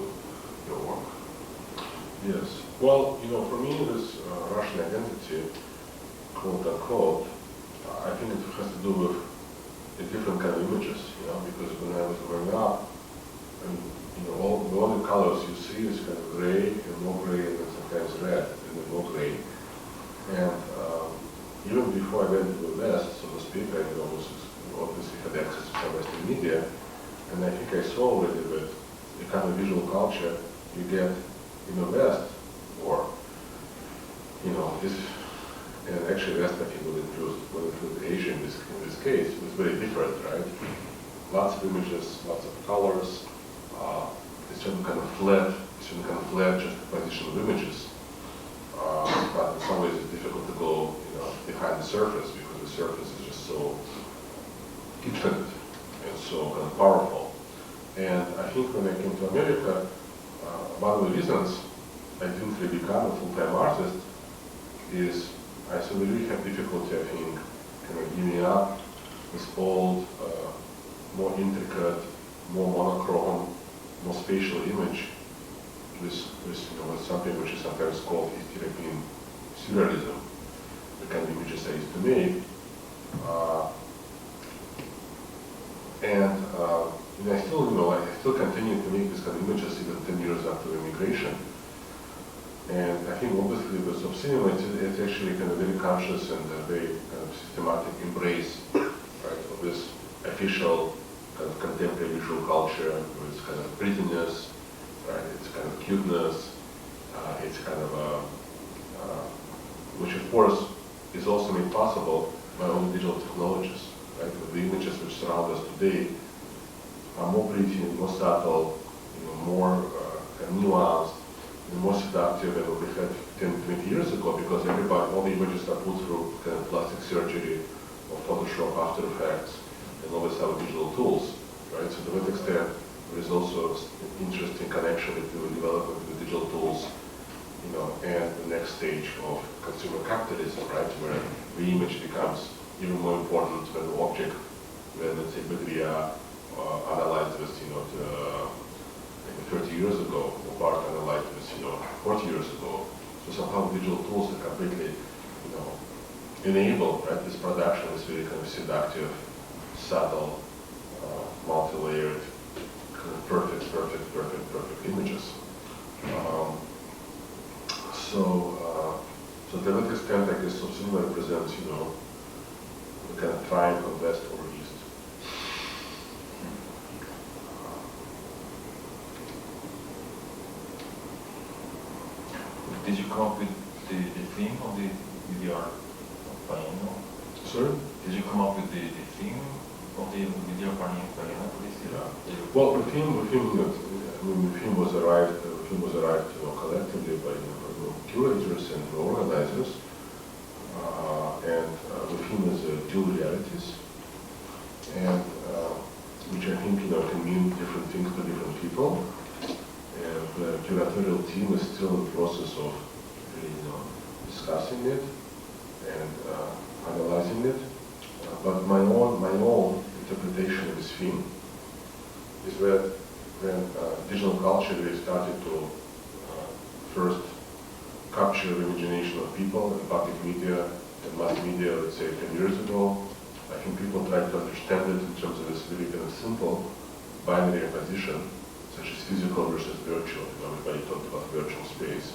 your work? Yes. Well, for me, this Russian identity, quote unquote, I think it has to do with a different kind of images, because when I was growing up, all the colors you see is kind of gray and more gray and then sometimes red and then more gray. And even before I went to the West, so to speak, I obviously had access to some Western media, and I think I saw already that the kind of visual culture you get in the West, or this, and actually West I think will include Asia in this case, was very different, right? Lots of images, lots of colors, a certain kind of flat juxtaposition of images. But in some ways it's difficult to go behind the surface, because the surface is just so infinite and so kind of powerful. And I think when I came to America, one of the reasons I didn't really become a full-time artist is I really have difficulty, I think, kind of giving up this old, more intricate, more monochrome, more spatial image with something which is sometimes called East European surrealism, the kind of images I used to make. I still continue to make these kind of images even 10 years after immigration. And I think obviously with of cinema, it's actually kind of very conscious and a very kind of systematic embrace, right, of this official kind of contemporary visual culture with its kind of prettiness, right, its kind of cuteness, it's kind of which of course is also made possible by all the digital technologies, right? The images which surround us today are more pretty, more subtle, more nuanced, and more seductive than what we had 10, 20 years ago, because all the images are put through kind of plastic surgery or Photoshop, After Effects, and all these other digital tools, right? So to that extent, there is also an interesting connection between the development of the digital tools, and the next stage of consumer capitalism, right, where the image becomes even more important than the object, when, let's say, Badria analyzed this, 30 years ago, or Bart analyzed this, 40 years ago. So somehow digital tools are completely, enable, right, this production, this very kind of seductive, subtle, multi-layered, kind of perfect So to that extent, I guess, so cinema represents, you know, the kind of triangle of West or East. Did you come up with the theme of the video art biennial? Sorry? Did you come up with the theme of the video biennial for this year? Well, the theme was arrived, you know, collectively by curators and organizers, and the theme is dual realities, and which I think, you know, can mean different things to different people. And the curatorial team is still in the process of, you know, discussing it and analyzing it. But my own interpretation of this theme is that when digital culture really started to first capture the imagination of people in public media and mass media, let's say 10 years ago, I think people tried to understand it in terms of this really kind of simple binary opposition, such as physical versus virtual. You know, everybody talked about virtual space.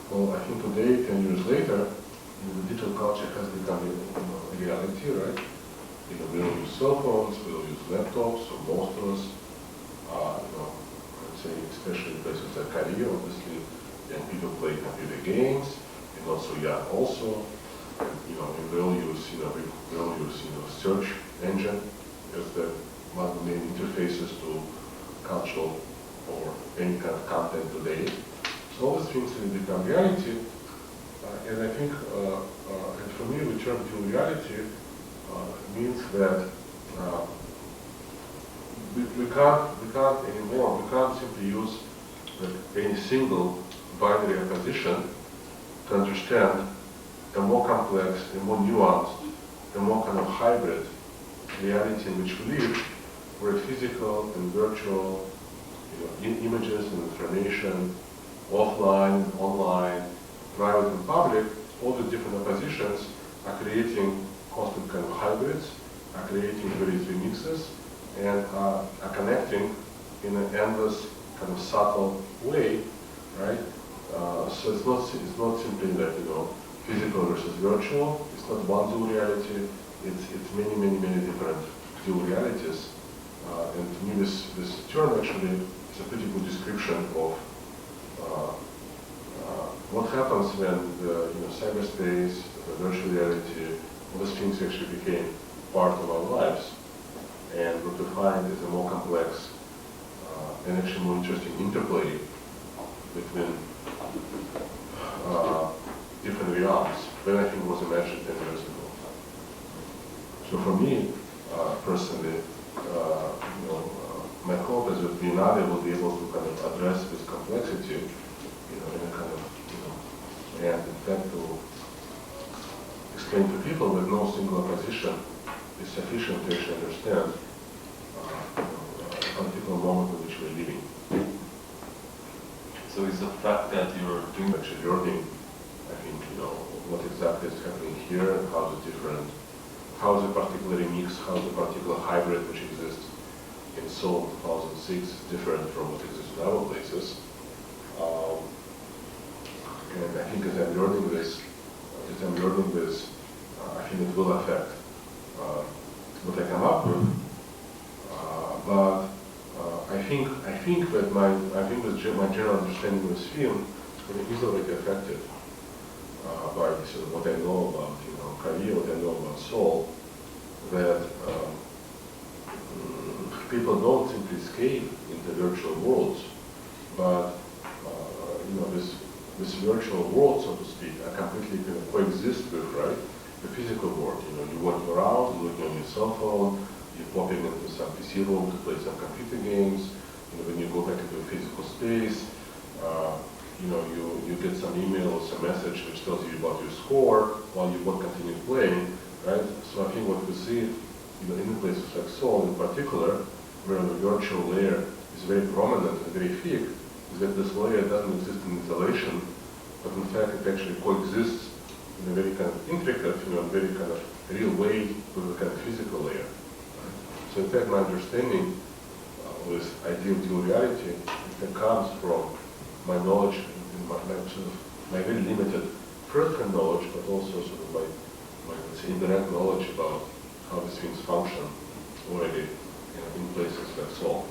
Well, I think today, 10 years later, the digital culture has become, you know, a reality, right? You know, we don't use cell phones, we don't use laptops, so most of us, you know, let's say, especially in places like Korea, obviously, young people play computer games, and also young also. And, you know, and we all use, you know, search engine as the one of the main interfaces to cultural or any kind of content today. So all these things will become reality, and I think, and for me, the term dual reality means that we can't anymore. We can't simply use any single binary opposition to understand the more complex, the more nuanced, the more kind of hybrid reality in which we live, where physical and virtual, you know, images and information, offline, online, private and public, all the different oppositions are creating constant kind of hybrids, are creating various remixes, and are connecting in an endless kind of subtle way, right? So it's not simply that, you know, physical versus virtual. It's not one dual reality. It's many different dual realities. And to me, this term actually is a pretty good description of what happens when the, you know, cyberspace, the virtual reality, all these things actually became part of our lives. And what we find is a more complex and actually more interesting interplay between different realms than I think was imagined 10 years ago. So for me, personally, you know, my hope is that Biennale will be able to kind of address this complexity, you know, in a kind of, you know, and in fact to explain to people that no single opposition is sufficient to actually understand a particular moment in which we're living. So is the fact that you're doing Actually learning, I think, you know, what exactly is happening here, how is it different, how is a particular remix, how is a particular hybrid which exists in Seoul 2006 different from what exists in other places. And I think as I'm learning this, I think it will affect what I come up with. But I think that my general understanding of this film is already affected by this, what I know about, you know, Korea, what I know about Seoul, that people don't simply escape into virtual worlds, but you know, this virtual world, so to speak, are completely kind of coexist with, right, the physical world. You know, you're walking around, you're looking on your cell phone, you're popping into some PC room to play some computer games. You know, when you go back into a physical space, you know, you get some email or some message which tells you about your score while you both continue playing, right? So I think what we see, you know, in places like Seoul in particular, where the virtual layer is very prominent and very thick, is that this layer doesn't exist in isolation, but in fact it actually coexists in a very kind of intricate, you know, very kind of real way with a kind of physical layer. Right? So in fact my understanding of this idea of dual reality, it comes from my knowledge, in my very limited first-hand knowledge, but also sort of like let's say, indirect knowledge about how these things function already in places like Seoul.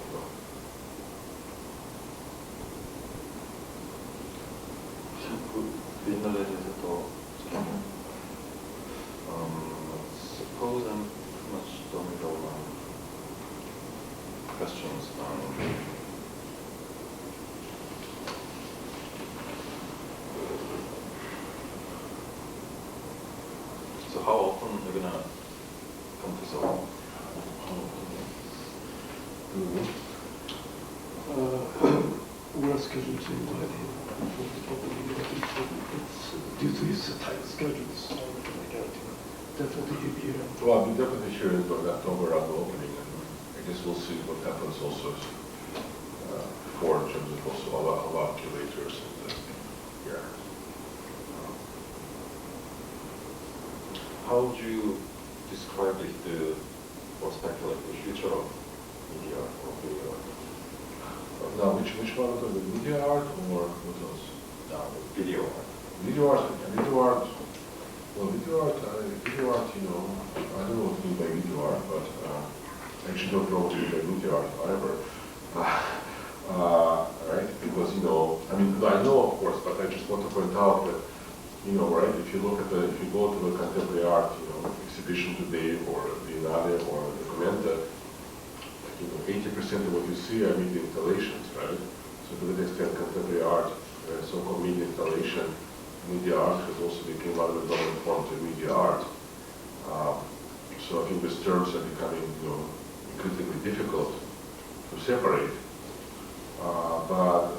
그 비엔날레에 대해서 더 suppose I'm pretty much done with all my questions. So how often are you gonna come to Seoul? We're scheduled to invite him it's due to his tight schedules. Definitely he'll be here. Well, I'll be definitely here in October around the opening, and I guess we'll see what happens also before in terms of also our curators and here. How would you describe the prospect, like the future of media or video art? Now, which one of the media art or what else? Video art. Video art, well, video art, you know, I don't know what you mean by video art, but I actually don't know what you mean by video art either. Right, because, you know, I mean, I know, of course, but I just want to point out that, you know, right, if you look at if you go to the contemporary art, you know, exhibition today or Biennale or the Documenta, you know, 80% of what you see are media installations, right? So to that extent, contemporary art, so-called media installation, media art has also become one of the dominant forms of media art. So I think these terms are becoming, you know, increasingly difficult to separate. But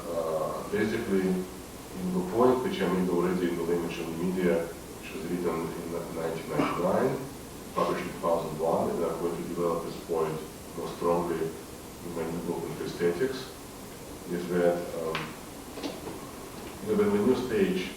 basically, in the point which I made already in the language of the media, which was written in 1999, published in 2001, and I'm going to develop this point more strongly in my new book on aesthetics, is that when the new stage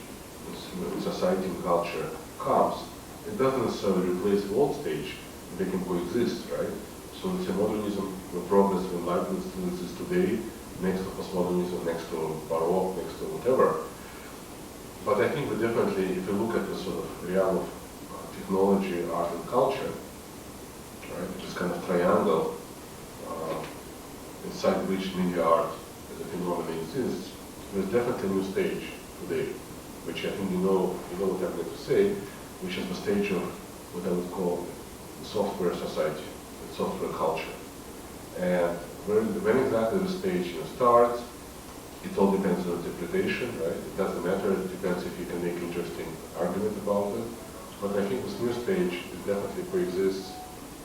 in society and culture comes, it doesn't necessarily replace the old stage, they can coexist, right? So it's a modernism, the progress when life still exists today, next to postmodernism, next to Baroque, next to whatever. But I think that definitely, if you look at the sort of realm of technology, art, and culture, right, which is kind of triangle inside which media art as a phenomenon exists, there's definitely a new stage today, which I think you know what I'm going to say, which is the stage of what I would call the software society, the software culture. And when exactly the stage starts, it all depends on interpretation, right? It doesn't matter, it depends if you can make interesting argument about it. But I think this new stage definitely coexists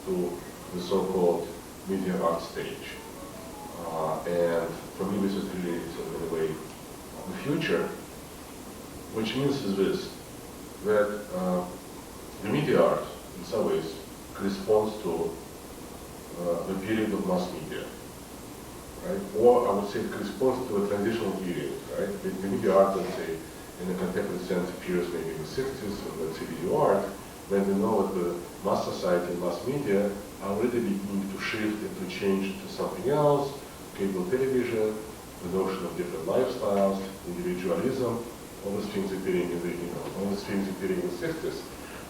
to the so-called media art stage. And for me, this is really sort of in a way the future, which means is this, that the media art in some ways corresponds to the period of mass media, right? Or I would say it corresponds to a transitional period, right? The media art, let's say, in a contemporary sense appears maybe in the 60s, and let's say video art, when we know that the mass society and mass media are already beginning to shift and to change into something else, cable television, the notion of different lifestyles, individualism, all these things appearing in the, all these things appearing in the 60s.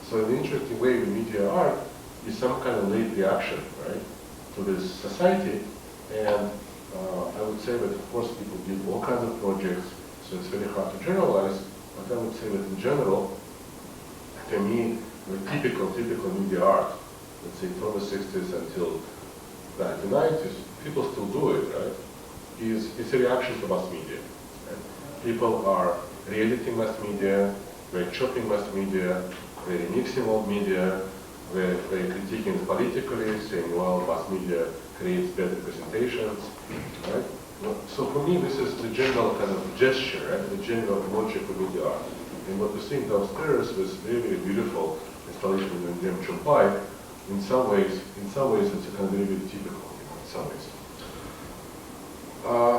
So in an interesting way, the media art is some kind of late reaction, right, to this society. And I would say that, of course, people did all kinds of projects, so it's very hard to generalize, but I would say that in general, to me, the typical media art, let's say from the 60s until the 1990s, people still do it, right? It's a reaction to mass media. Right? People are re-editing mass media, they're chopping mass media, they're remixing old media, they're critiquing it politically, saying, well, mass media creates better presentations, right? So for me, this is the general kind of gesture, right? The general logic of media art. And what we're seeing downstairs was very, very beautiful installation in the Chompai. In some ways, it's a kind of very, very typical, in some ways.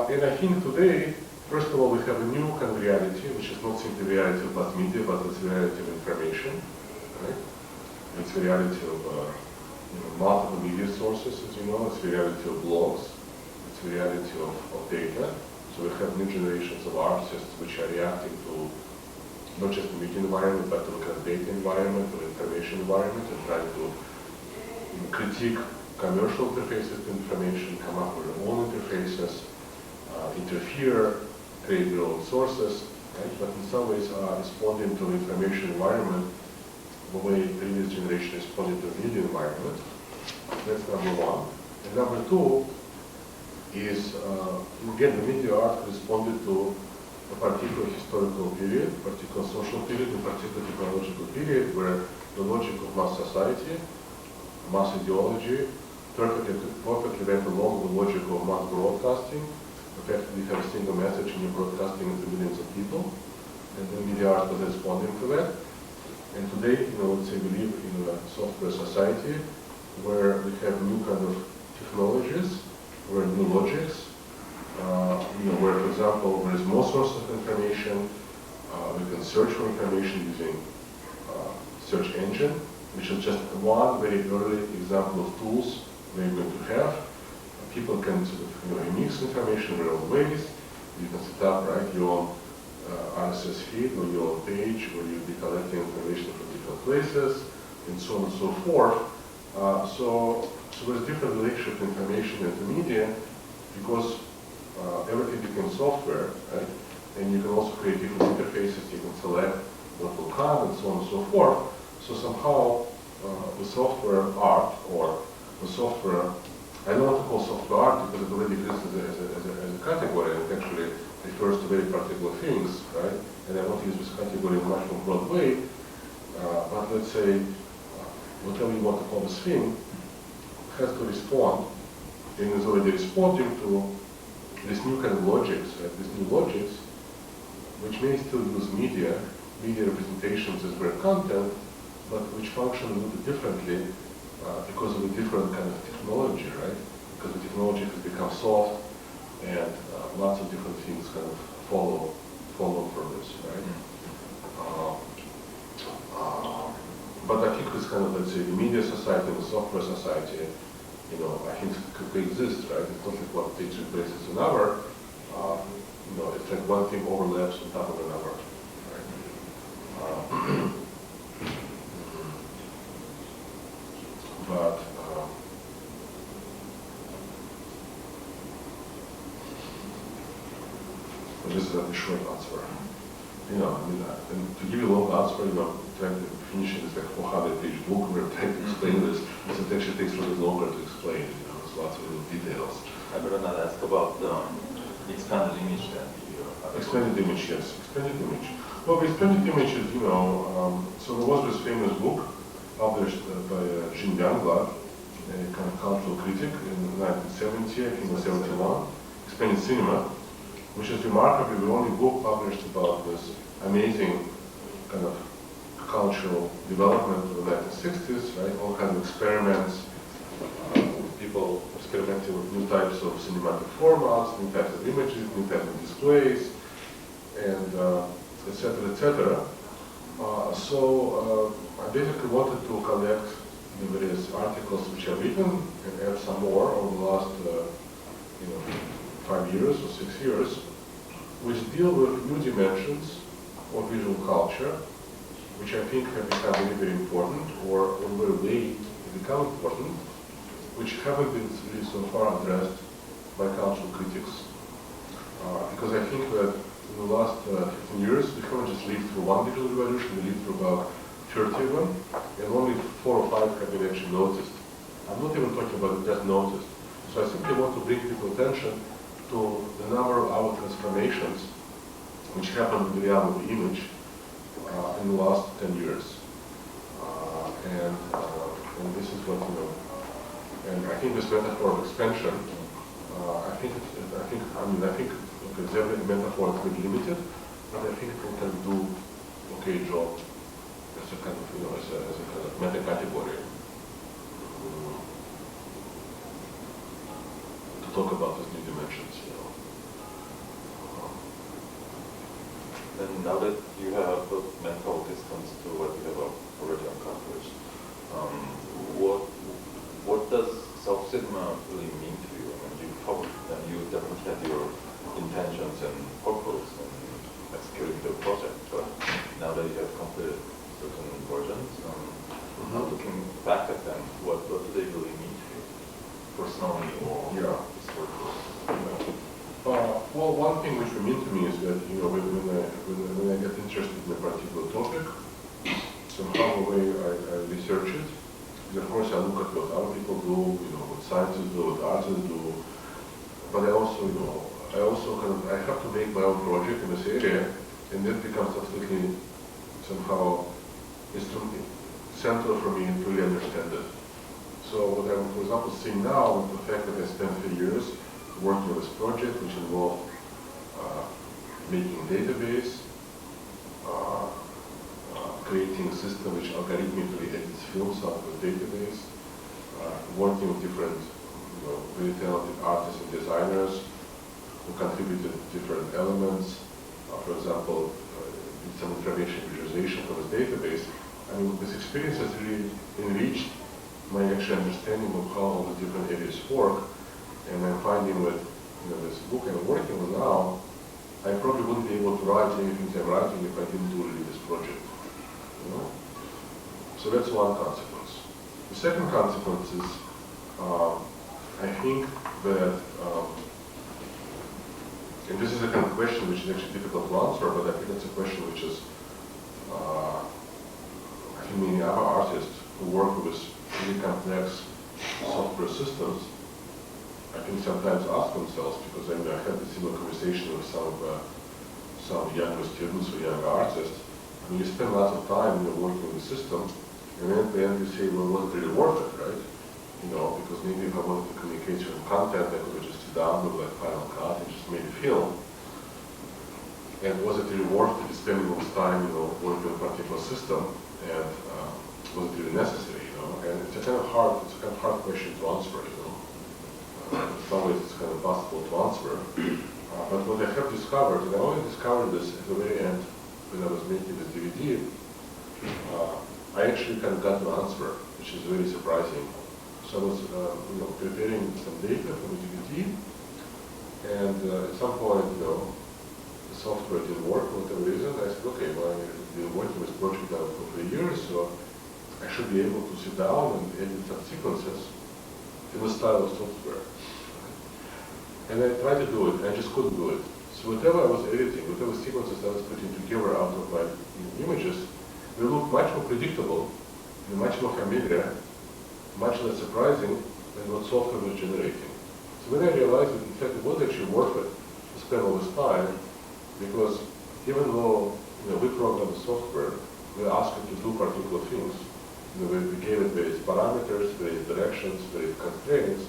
And I think today, first of all, we have a new kind of reality, which is not simply the reality of mass media, but it's the reality of information, right? It's the reality of multiple media sources, as you know. It's the reality of blogs. It's the reality of data. So we have new generations of artists which are reacting to not just the media environment, but to look at data environment or information environment and try to critique commercial interfaces to information, come up with their own interfaces, interfere, create their own sources, right? But in some ways responding to the information environment the way previous generation responded to the media environment. That's number one. And number two is, again, the media art responded to a particular historical period, particular social period, and particular technological period where the logic of mass society, mass ideology, perfectly went along with the logic of mass broadcasting. Effectively, you have a single message and you're broadcasting it to millions of people, and the media art was responding to that. And today, let's say we live in a software society where we have new kind of technologies, where new logics, where, for example, there is more sources of information. We can search for information using search engine, which is just one very early example of tools we're going to have. People can sort of mix information in their own ways. You can set up your own RSS feed or your own page where you'll be collecting information from different places, and so on and so forth. So there's different relationship to information and to media because everything becomes software, right? And you can also create different interfaces. You can select what will come and so on and so forth. So somehow the software art or the software, I don't want to call software art because it already exists as a category and it actually refers to very particular things, right? And I want to use this category in a much more broad way. But let's say, whatever you want to call this thing, has to respond and is already responding to this new kind of logics, right? These new logics, which may still use media representations as their content, but which function a little bit differently because of a different kind of technology, right? Because the technology has become soft and lots of different things kind of follow from this, right? But I think this kind of, let's say, the media society and the software society, I think could coexist, right? It's not like one takes replaces another. It's like one thing overlaps on top of another, right? But this is a short answer. And to give you a long answer, trying to finish it is like 400-page book. We're trying to explain this. It actually takes a little bit longer to explain. There's lots of little details. I better not ask about the expanded image then. Expanded image, yes. Expanded image. Well, the expanded image is, so there was this famous book published by Jean Youngblood, a kind of cultural critic in 1970, I think it was 71, Expanded Cinema, which is remarkably the only book published about this amazing kind of cultural development of the 1960s, right? All kinds of experiments, people experimenting with new types of cinematic formats, new types of images, new types of displays, and etc., etc. So I basically wanted to collect the various articles which I've written and add some more over the last 5 years or 6 years, which deal with new dimensions of visual culture, which I think have become very, very important, or on their way to become important, which haven't been really so far addressed by cultural critics. Because I think that in the last 15 years, we haven't just lived through one digital revolution, we lived through about 30 of them, and only 4 or 5 have been actually noticed. I'm not even talking about just noticed. So I simply want to bring people's attention to the number of our transformations which happened in the realm of the image in the last 10 years. And this is what, and I think this metaphor of expansion, I think the metaphor is a bit limited, but I think we can do okay job as a kind of, as a kind of meta-category to talk about these new dimensions, And now that you have a mental distance to what you have already accomplished, what does self-cinema really mean to you? I mean, you definitely had your intentions and purpose in executing the project, but now that thing which means to me is that, you know, when I get interested in a particular topic, somehow the way I research it, is of course I look at what other people do, you know, what scientists do, what artists do, but I also, you know, I have to make my own project in this area, and that becomes absolutely somehow central for me to really understand it. So what I'm, for example, seeing now is the fact that I spent 3 years working on this project, which involved making a database, creating a system which algorithmically edits films out of the database, working with different, you know, very talented artists and designers who contributed different elements. For example, did some information visualization from this database. I mean, this experience has really enriched my actual understanding of how all the different areas work. And I'm finding that, you know, this book I'm working on now, I probably wouldn't be able to write anything I'm writing if I didn't do really this project. You know? So that's one consequence. The second consequence is, I think that, and this is a kind of question which is actually difficult to answer, but I think it's a question which is, I think many other artists who work with really complex software systems, I think sometimes ask themselves, because I mean, I had a similar conversation with some younger students or younger artists. I mean, you spend lots of time, you know, working with the system, and then at the end you say, well, was it really worth it, right? You know, because maybe if I wanted to communicate certain content, I could have just sit down with like Final Cut and just made a film. And was it really worth it spending all this time, you know, working on a particular system, and was it really necessary, you know? And it's a kind of hard question to answer, you know. In some ways it's kind of impossible to answer. But what I have discovered, and I only discovered this at the very end when I was making this DVD, I actually kind of got an answer, which is very surprising. So I was, you know, preparing some data for the DVD, and at some point, you know, the software didn't work for whatever reason. I said, okay, well, I've been working with this project now for 3 years, so I should be able to sit down and edit some sequences in the style of software. And I tried to do it, I just couldn't do it. So whatever I was editing, whatever sequences I was putting together out of my images, they looked much more predictable, and much more familiar, much less surprising than what software was generating. So when I realized that in fact it was actually worth it to spend all this time, because even though, you know, we program the software, we asked it to do particular things. You know, we gave it various parameters, various directions, various constraints.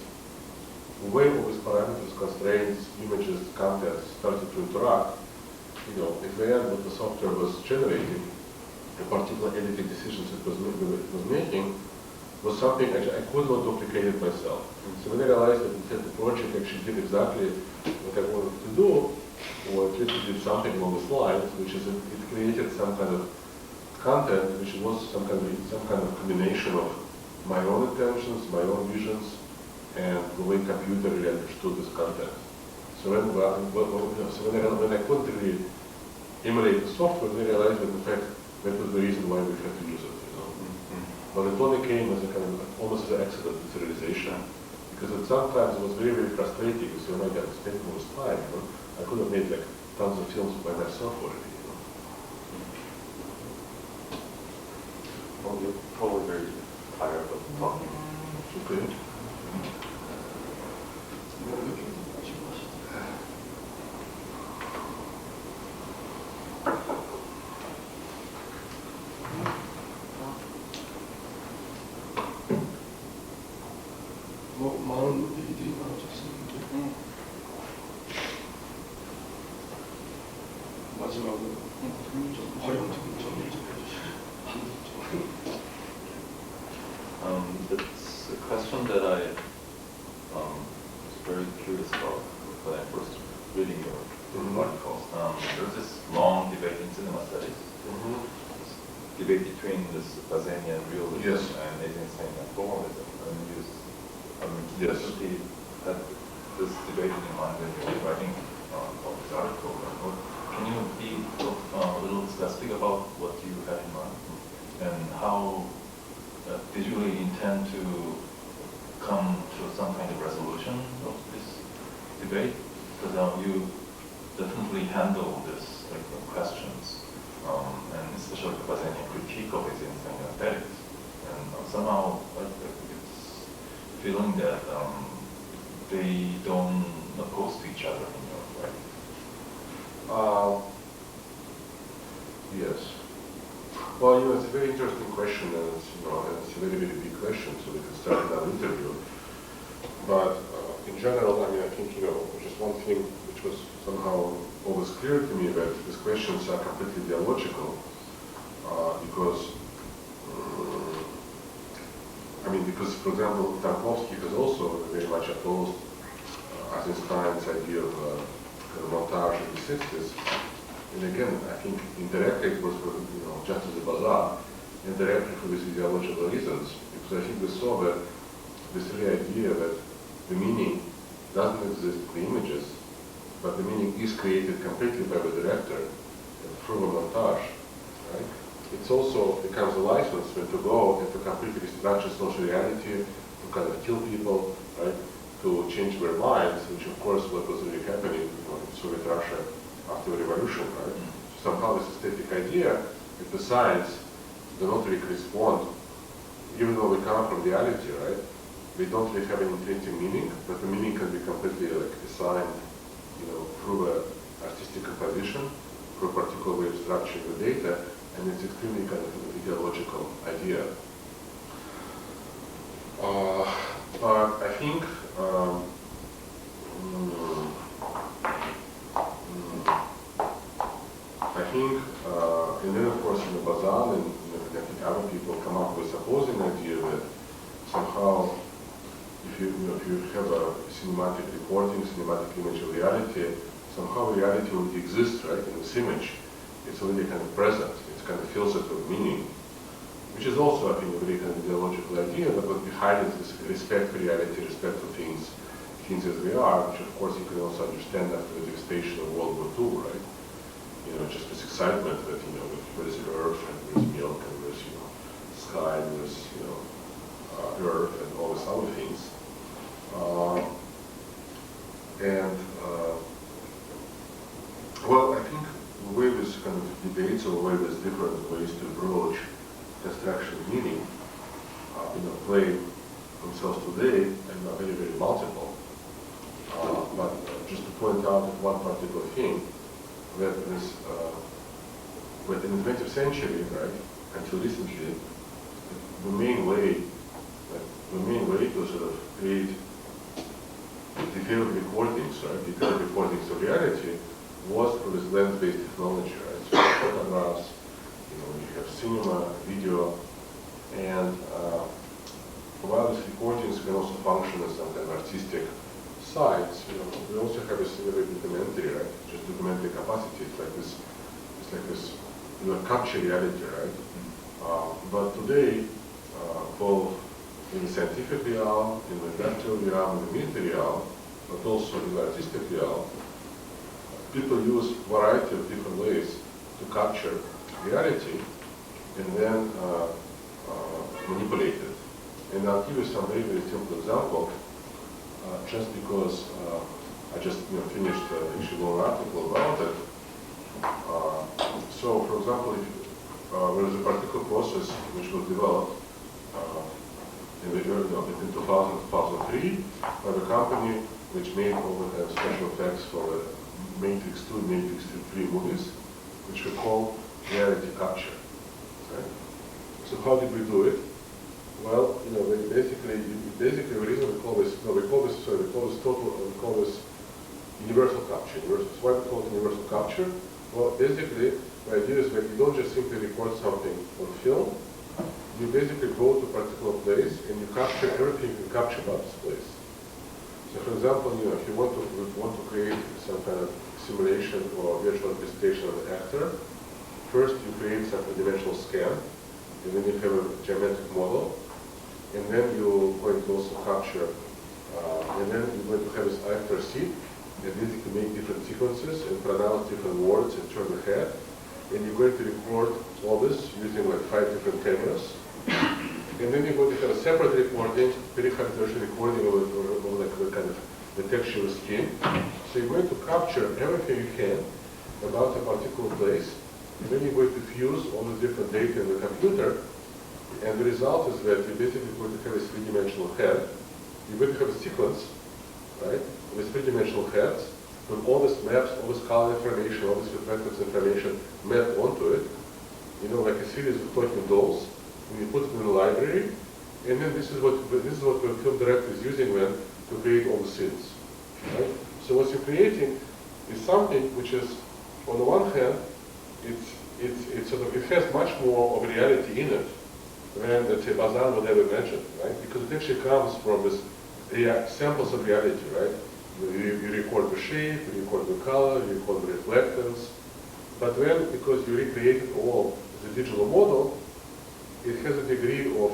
The way all these parameters, constraints, images, content started to interact, you know, at the end what the software was generating, the particular editing decisions it was making, was something I could not duplicate it myself. So when I realized that instead the project actually did exactly what I wanted to do, or at least it did something along these lines, which is it created some kind of content which was some kind of combination of my own intentions, my own visions, and the way computer really understood this content. So when I couldn't really emulate the software, I realized that in fact that was the reason why we had to use it. You know? But it only came as a kind of almost as an accident to realization, because sometimes it was very, very frustrating. You say, oh my God, I spent all this time. You know? I could have made like tons of films by myself already. You know? Well, you're probably very tired of talking. Okay. 많은 얘기들이 많아졌었는데 마지막으로 좀 활용적인 정리 좀 해주시죠. It's a question that I was very curious about when I first reading your articles. There was this long debate in cinema studies, debate between this Bazanian realism Yes. and Eisenstein formalism. Yes. You had this debate in mind when you were writing about this article. Can you be a little specific about what you had in mind, and how did you really intend to come to some kind of resolution of this debate? Because definitely handle these questions, and especially because any critique of his aesthetics, and somehow it's feeling that they don't oppose to each other in your way. Yes. Well, it's a very interesting question, and it's a very, very big question, so we can start another interview. But in general, I think, just one thing which was somehow always clear to me, that these questions are completely ideological, because, because, for example, Tarkovsky has also very much opposed Eisenstein's idea of montage in the 60s. And again, I think indirectly it was for, just as a bazaar, indirectly for these ideological reasons, because I think we saw that this really idea that the meaning doesn't exist in the images, but the meaning is created completely by the director through a montage, right? It also becomes a license when to go and to completely restructure social reality, to kind of kill people, right? To change their minds, which of course what was really happening in Soviet Russia after the revolution, right? Somehow this aesthetic idea that the signs do not really correspond, even though we come from reality, right? They don't really have an intrinsic meaning, but the meaning can be completely assigned, through an artistic composition, through a particular way of structuring the data, and it's extremely kind of an ideological idea. But I think and then of course in the Bazan and I think other people come up with opposing idea that somehow if you have a cinematic recording, cinematic image of reality, somehow reality already exists, right, in this image. It's already kind of present, it kind of fills it with meaning, which is also, I think, a very kind of ideological idea, but what behind it is respect for reality, respect for things as they are, which of course you can also understand after the devastation of World War II, right? Just this excitement that, there is earth and there's milk and there's, sky and there's, earth and all these other things. Well, I think the way this kind of debates or the way there's different ways to approach construction of meaning, play themselves today and are very, very multiple. But just to point out one particular thing, that this, but in the 20th century, right, until recently, the main way to sort of create detailed recordings, right, detailed recordings of reality was through this lens-based technology, right? So photographs, you have cinema, video, and while these recordings can also function as some kind of artistic sites, we also have a similar documentary, right? Just documentary capacity. It's like this, capture reality, right? But today, both in the scientific realm, in the industrial realm, in the military realm, but also in the artistic realm, people use a variety of different ways to capture reality and then manipulate it. And I'll give you some very, very simple example. Just because I just finished a long article about it. So, for example, there is a particular process which was developed in the early, between 2000 and 2003 by the company which made all the special effects for the Matrix 2 and Matrix 3 movies, which we call reality capture. Right? So how did we do it? Well, basically the reason we call this universal capture. Why we call it universal capture? Well, basically the idea is that you don't just simply record something on film. You basically go to a particular place and you capture everything you can capture about this place. So, for example, if you want to create some kind of simulation or virtual representation of an actor, first you create some dimensional scan, and then you have a geometric model. And then you're going to also capture, and then you're going to have this actor sit and basically make different sequences and pronounce different words and turn the head. And you're going to record all this using like 5 different cameras. And then you're going to have a separate recording, very high resolution recording of like the kind of the texture of skin. So you're going to capture everything you can about a particular place, and then you're going to fuse all the different data in the computer, and the result is that you're basically going to have a three-dimensional head. You're going to have a sequence, right, with three-dimensional heads, with all these maps, all this color information, all this reflectance information mapped onto it, you know, like a series of talking dolls, and you put it in the library, and then this is what the film director is using then to create all the scenes, right? So what you're creating is something which is, on the one hand, it has much more of reality in it than, let's say, Bazin would have imagined, right? Because it actually comes from this samples of reality, right? You record the shape, you record the color, you record the reflectance, but then, because you recreated all the digital model, it has a degree of,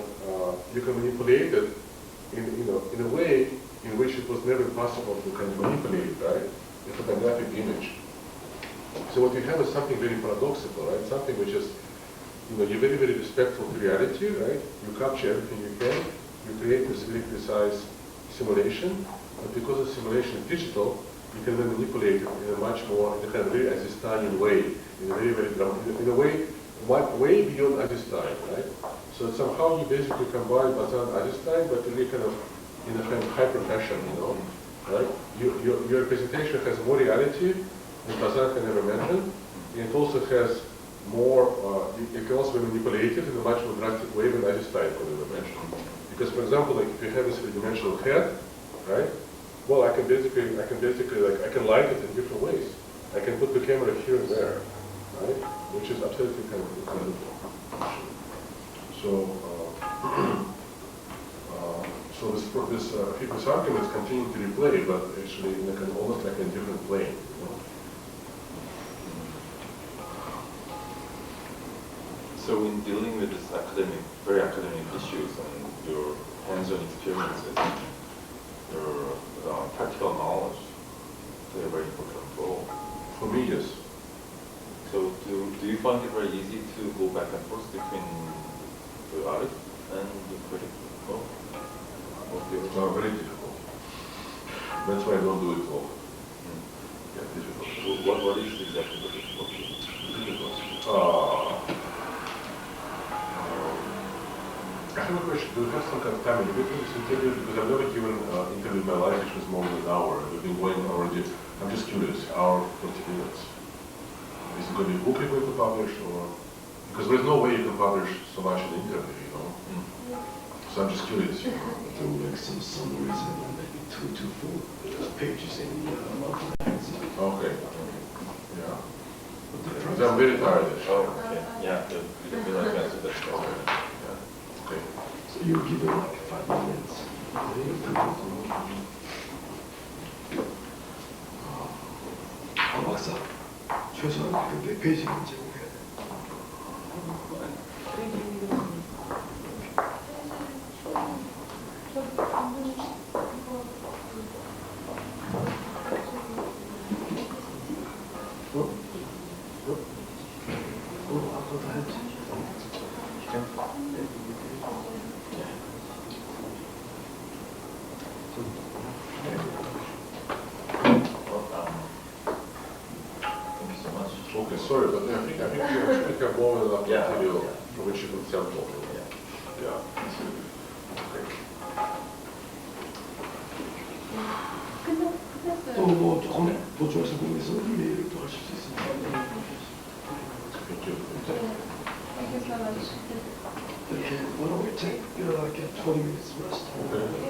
you can manipulate it in a way in which it was never possible to kind of manipulate, right? A photographic image. So what you have is something very paradoxical, right? Something which is, you know, you're very, very respectful to reality, right? You capture everything you can, you create this very precise simulation, but because the simulation is digital, you can then manipulate it in a much more, in a kind of very Einsteinian way, in a very, very, in a way, way beyond Einstein, right? So somehow you basically combine Bazin and Einstein, but really kind of in a kind of hyper-fashion, you know, right? Your presentation has more reality than Bazin can ever imagine, and it also has more, it can also be manipulated in a much more drastic way than Einstein could ever imagine. Because, for example, like if you have this three-dimensional head, right? Well, I can basically like, I can light it in different ways. I can put the camera here and there, right? Which is absolutely kind of incredible. So this argument is continuing to replay, but actually in a kind of almost like a different plane. You know? So in dealing with this very academic issues and your hands-on experiences, your practical knowledge play a very important role. For me, yes. So do you find it very easy to go back and forth between the artist and the critic? No? It's very difficult. That's why I don't do it often. Yeah, difficult. So what is exactly the difficulty? I have a question. Do you have some kind of time limit for this interview? Because I've never given an interview in my life which was more than an hour. We've been going already. I'm just curious. Hour, 40 minutes. Is it going to be a book you're going to publish, or because there's no way you can publish so much in an interview, you know? So I'm just curious. There were like some summaries and maybe 2 to 4 pages in monthly magazine. Okay. Yeah. Because I'm very tired. Oh, okay. Yeah, you don't realize that's the best. Okay. So you give it like 5 minutes. 막상 최소한 그 몇 페이지는 제공해야 돼. 아까 다 했지. Okay, sorry, but I think you actually have more than enough Yeah. material for which you could sample. Yeah. Okay. 또뭐 조금 보충해서 보면서 이메일을 또 하실 수 있습니다. Thank you. 이렇게 뭐라고 했지? 이렇게 20 minutes rest. Okay.